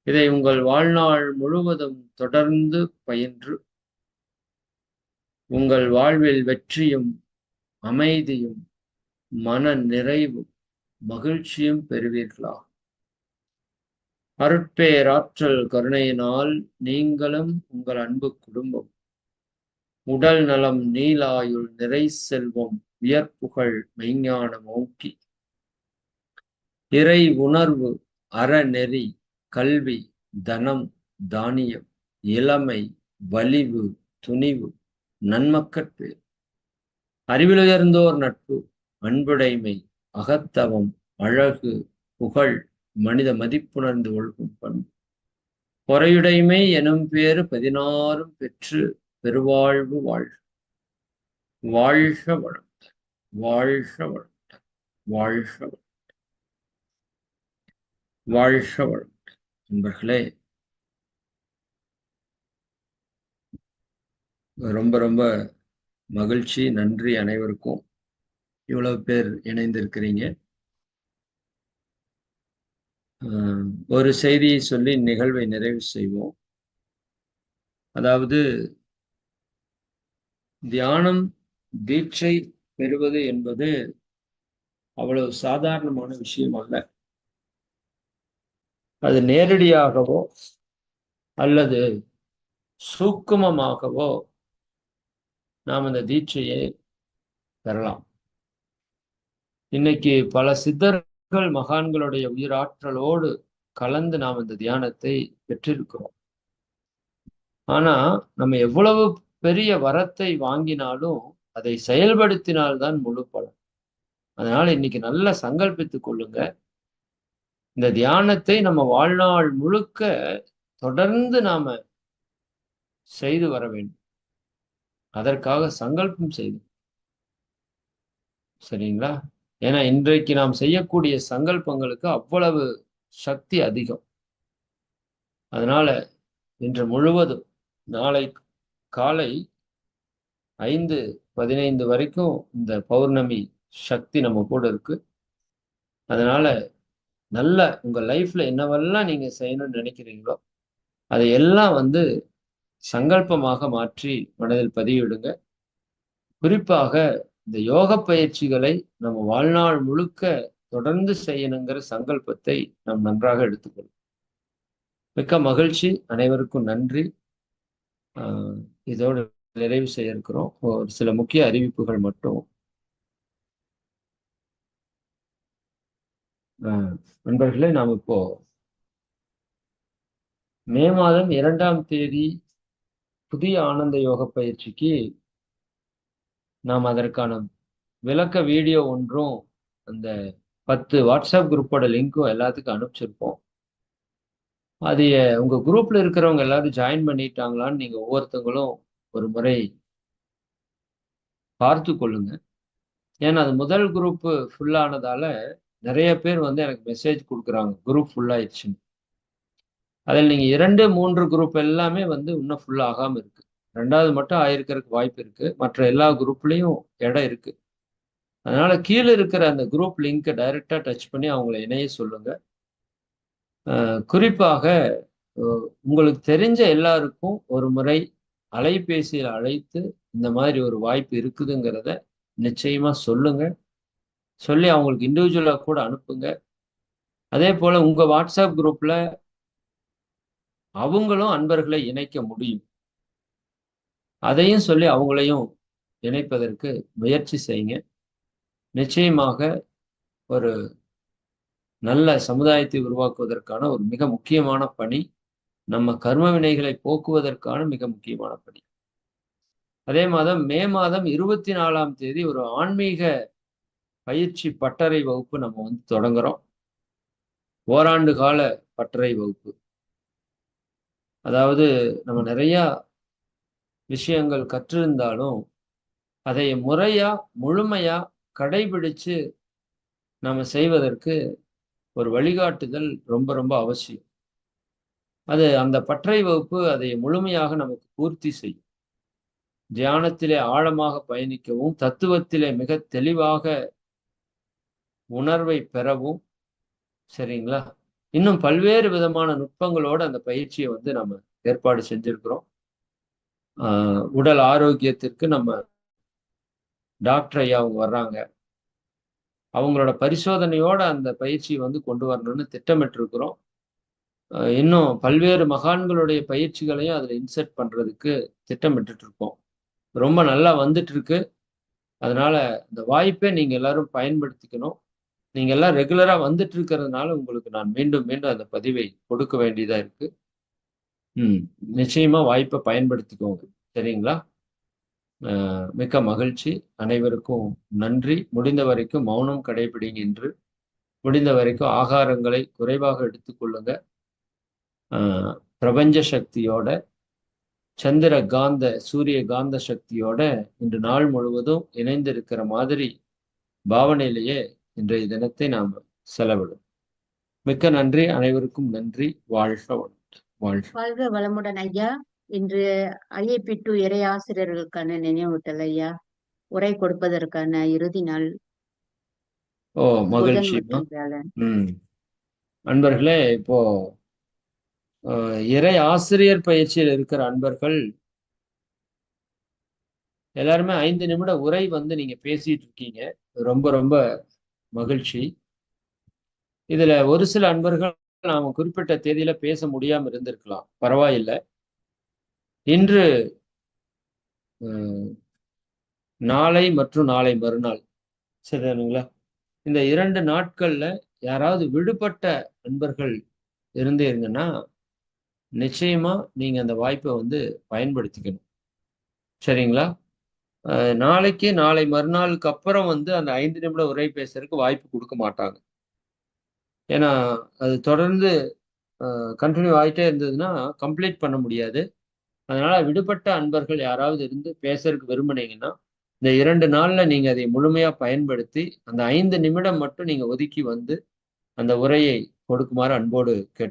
இதை உங்கள் வாழ்நாள் முழுவதும் தொடர்ந்து பயின்று உங்கள் வாழ்வில் வெற்றியும் அமைதியும் மன நிறைவும் மகிழ்ச்சியும் பெறுவீர்களா. அருட்பேராற்றல் கருணையினால் நீங்களும் உங்கள் அன்பு குடும்பம் உடல் நலம் நீலாயுள் நிறை செல்வம் வியற்புகள் மெய்ஞான நோக்கி இறை உணர்வு அறநெறி கல்வி தனம் தானியம் இளமை வலிவு துணிவு நன்மக்கட்பேர் அறிவிலுயர்ந்தோர் நட்பு அன்புடைமை அகத்தவம் அழகு புகழ் மனித மதிப்புணர்ந்து ஒழுகும் பண்பு பொறையுடைமை எனும் பேறு 16 பெற்று பெருவாழ்வு வாழ்க. வாழ்க வளமுடன். வாழ்க வளமுடன். வாழ்க வளமுடன். வாழ்க வளமுடன். நண்பர்களே, ரொம்ப ரொம்ப மகிழ்ச்சி. நன்றி அனைவருக்கும். இவ்வளவு பேர் இணைந்திருக்கிறீங்க. ஒரு செய்தியை சொல்லி நிகழ்வை நிறைவு செய்வோம். அதாவது தியானம் தீட்சை பெறுவது என்பது அவ்வளவு சாதாரணமான விஷயம் அல்ல. அது நேரடியாகவோ அல்லது சூக்குமமாகவோ நாம் அந்த தீட்சையை பெறலாம். இன்னைக்கு பல சித்தர்கள் மகான்களுடைய உயிராற்றலோடு கலந்து நாம் இந்த தியானத்தை பெற்றிருக்கிறோம். ஆனா நம்ம எவ்வளவு பெரிய வரத்தை வாங்கினாலும் அதை செயல்படுத்தினால்தான் முழு பலன். அதனால இன்னைக்கு நல்லா சங்கல்பித்துக் கொள்ளுங்க. இந்த தியானத்தை நம்ம வாழ்நாள் முழுக்க தொடர்ந்து நாம செய்து வர வேண்டும். அதற்காக சங்கல்பம் செய்து, சரிங்களா? ஏன்னா இன்றைக்கு நாம் செய்யக்கூடிய சங்கல்பங்களுக்கு அவ்வளவு சக்தி அதிகம். அதனால இன்று முழுவதும் நாளை காலை 5:15 வரைக்கும் இந்த பௌர்ணமி சக்தி நம்ம கூட இருக்கு. அதனால நல்ல உங்க லைஃப்ல என்னவெல்லாம் நீங்க செய்யணும்னு நினைக்கிறீங்களோ அதையெல்லாம் சங்கல்பமாக மாற்றி மனதில் பதிவிடுங்க. குறிப்பாக இந்த யோக பயிற்சிகளை நம்ம வாழ்நாள் முழுக்க தொடர்ந்து செய்யணுங்கிற சங்கல்பத்தை நாம் நன்றாக எடுத்துக்கொள்ளும். மிக்க மகிழ்ச்சி. அனைவருக்கும் நன்றி. இதோடு நிறைவு செய்ய இருக்கிறோம். ஒரு சில முக்கிய அறிவிப்புகள் மட்டும். நண்பர்களே, நாம் இப்போ மே மாதம் 2ஆம் தேதி புதிய ஆனந்த யோக பயிற்சிக்கு நாம் அதற்கான விளக்க வீடியோ ஒன்றும் அந்த 10 வாட்ஸ்அப் குரூப்போட லிங்க்கும் எல்லாத்துக்கும் அனுப்பிச்சிருப்போம். அது உங்க குரூப்ல இருக்கிறவங்க எல்லாரும் ஜாயின் பண்ணிட்டாங்களான்னு நீங்க ஒவ்வொருத்தவங்களும் ஒரு முறை பார்த்து கொள்ளுங்க. ஏன்னா அது முதல் குரூப் ஃபுல்லானதால நிறைய பேர் எனக்கு மெசேஜ் கொடுக்குறாங்க குரூப் ஃபுல்லாயிடுச்சுன்னு. அதில் நீங்க 2, 3 குரூப் எல்லாமே இன்னும் ஃபுல் ஆகாம இருக்கு. 2வது மட்டும் ஆயிருக்கிறதுக்கு வாய்ப்பு இருக்கு. மற்ற எல்லா குரூப்லயும் இடம் இருக்கு. அதனால கீழே இருக்கிற அந்த குரூப் லிங்கை டைரக்டா டச் பண்ணி அவங்கள இணைய சொல்லுங்க. குறிப்பாக உங்களுக்கு தெரிஞ்ச எல்லாருக்கும் ஒரு முறை அலைபேசியில் அழைத்து இந்த மாதிரி ஒரு வாய்ப்பு இருக்குதுங்கிறத நிச்சயமா சொல்லுங்க. சொல்லி அவங்களுக்கு இண்டிவிஜுவலா கூட அனுப்புங்க. அதே போல உங்க வாட்ஸ்அப் குரூப்ல அவங்களும் அன்பர்களை இணைக்க முடியும். அதையும் சொல்லி அவங்களையும் இணைப்பதற்கு முயற்சி செய்யுங்க. நிச்சயமாக ஒரு நல்ல சமுதாயத்தை உருவாக்குவதற்கான ஒரு மிக முக்கியமான பணி நம்ம கர்ம வினைகளை போக்குவதற்கான மிக முக்கியமான படி. அதே மாதம் மே மாதம் 24ஆம் தேதி ஒரு ஆன்மீக பயிற்சி பட்டறை வகுப்பு நம்ம வந்து தொடங்குறோம். ஓராண்டு கால பட்டறை வகுப்பு. அதாவது நம்ம நிறைய விஷயங்கள் கற்றிருந்தாலும் அதை முறையா முழுமையா கடைபிடிச்சு நாம செய்வதற்கு ஒரு வழிகாட்டுதல் ரொம்ப ரொம்ப அவசியம். அது அந்த பட்டறை வகுப்பு அதை முழுமையாக நமக்கு பூர்த்தி செய்யும். தியானத்திலே ஆழமாக பயணிக்கவும், தத்துவத்திலே மிக தெளிவாக உணர்வை பெறவும், சரிங்களா? இன்னும் பல்வேறு விதமான நுட்பங்களோட அந்த பயிற்சியை வந்து நம்ம ஏற்பாடு செஞ்சிருக்கிறோம். உடல் ஆரோக்கியத்திற்கு நம்ம டாக்டர் ஐயா அவங்க வர்றாங்க. அவங்களோட பரிசோதனையோட அந்த பயிற்சியை வந்து கொண்டு வரணும்னு திட்டமிட்டிருக்கிறோம். இன்னும் பல்வேறு மகான்களுடைய பயிற்சிகளையும் அதுல இன்சர்ட் பண்றதுக்கு திட்டமிட்டுட்டு இருக்கோம். ரொம்ப நல்லா வந்துட்டு இருக்கு. அதனால இந்த வாய்ப்பை நீங்க எல்லாரும் பயன்படுத்திக்கணும். நீங்க எல்லாம் ரெகுலரா வந்துட்டு இருக்கிறதுனால உங்களுக்கு நான் மீண்டும் மீண்டும் அந்த பதிவை கொடுக்க வேண்டியதா இருக்கு. நிச்சயமா வாய்ப்பை பயன்படுத்திக்கோங்க. சரிங்களா? மிக்க மகிழ்ச்சி. அனைவருக்கும் நன்றி. முடிந்த வரைக்கும் மௌனம் கடைபிடிங்க என்று. முடிந்த வரைக்கும் ஆகாரங்களை குறைவாக எடுத்துக்கொள்ளுங்க. பிரபஞ்ச சக்தியோட, சந்திர காந்த சூரிய காந்த சக்தியோட இன்று நாள் முழுவதும் இணைந்திருக்கிற மாதிரி பாவனையிலேயே இன்றைய தினத்தை நாம் செலவிடும். மிக்க நன்றி. அனைவருக்கும் நன்றி. வாழ்க வாழ்க வளமுடன் ஐயா. இன்று IIP 2 இறை ஆசிரியர்களுக்கான நினைவூட்டல் ஐயா. உரை கொடுப்பதற்கான இறுதி நாள். மகிழ்ச்சி. அன்பர்களே, இப்போ இறை ஆசிரியர் பயிற்சியில் இருக்கிற அன்பர்கள் எல்லாருமே 5 நிமிட உரை வந்து நீங்க பேசிட்டு இருக்கீங்க. ரொம்ப ரொம்ப மகிழ்ச்சி. இதுல ஒரு சில அன்பர்கள் நாம குறிப்பிட்ட தேதியில பேச முடியாம இருந்திருக்கலாம். பரவாயில்லை. இன்று நாளை மற்றும் நாளை மறுநாள், சரிதானுங்களா? இந்த 2 நாட்கள்ல யாராவது விடுபட்ட அன்பர்கள் இருந்தீங்கன்னா நிச்சயமா நீங்க அந்த வாய்ப்பை வந்து பயன்படுத்திக்கணும். சரிங்களா? நாளைக்கு நாளை மறுநாளுக்கு அப்புறம் வந்து அந்த 5 நிமிட உரை பேசுறதுக்கு வாய்ப்பு கொடுக்க மாட்டாங்க. ஏன்னா அது தொடர்ந்து கண்டினியூ ஆகிட்டே இருந்ததுன்னா கம்ப்ளீட் பண்ண முடியாது. அதனால விடுபட்ட அன்பர்கள் யாராவது இருந்து பேசுறதுக்கு விரும்புனீங்கன்னா இந்த 2 நாள்ல நீங்க அதை முழுமையா பயன்படுத்தி அந்த 5 நிமிடம் மட்டும் நீங்க ஒதுக்கி வந்து அந்த உரையை கொடுக்குமாறு அன்போடு கேட்டு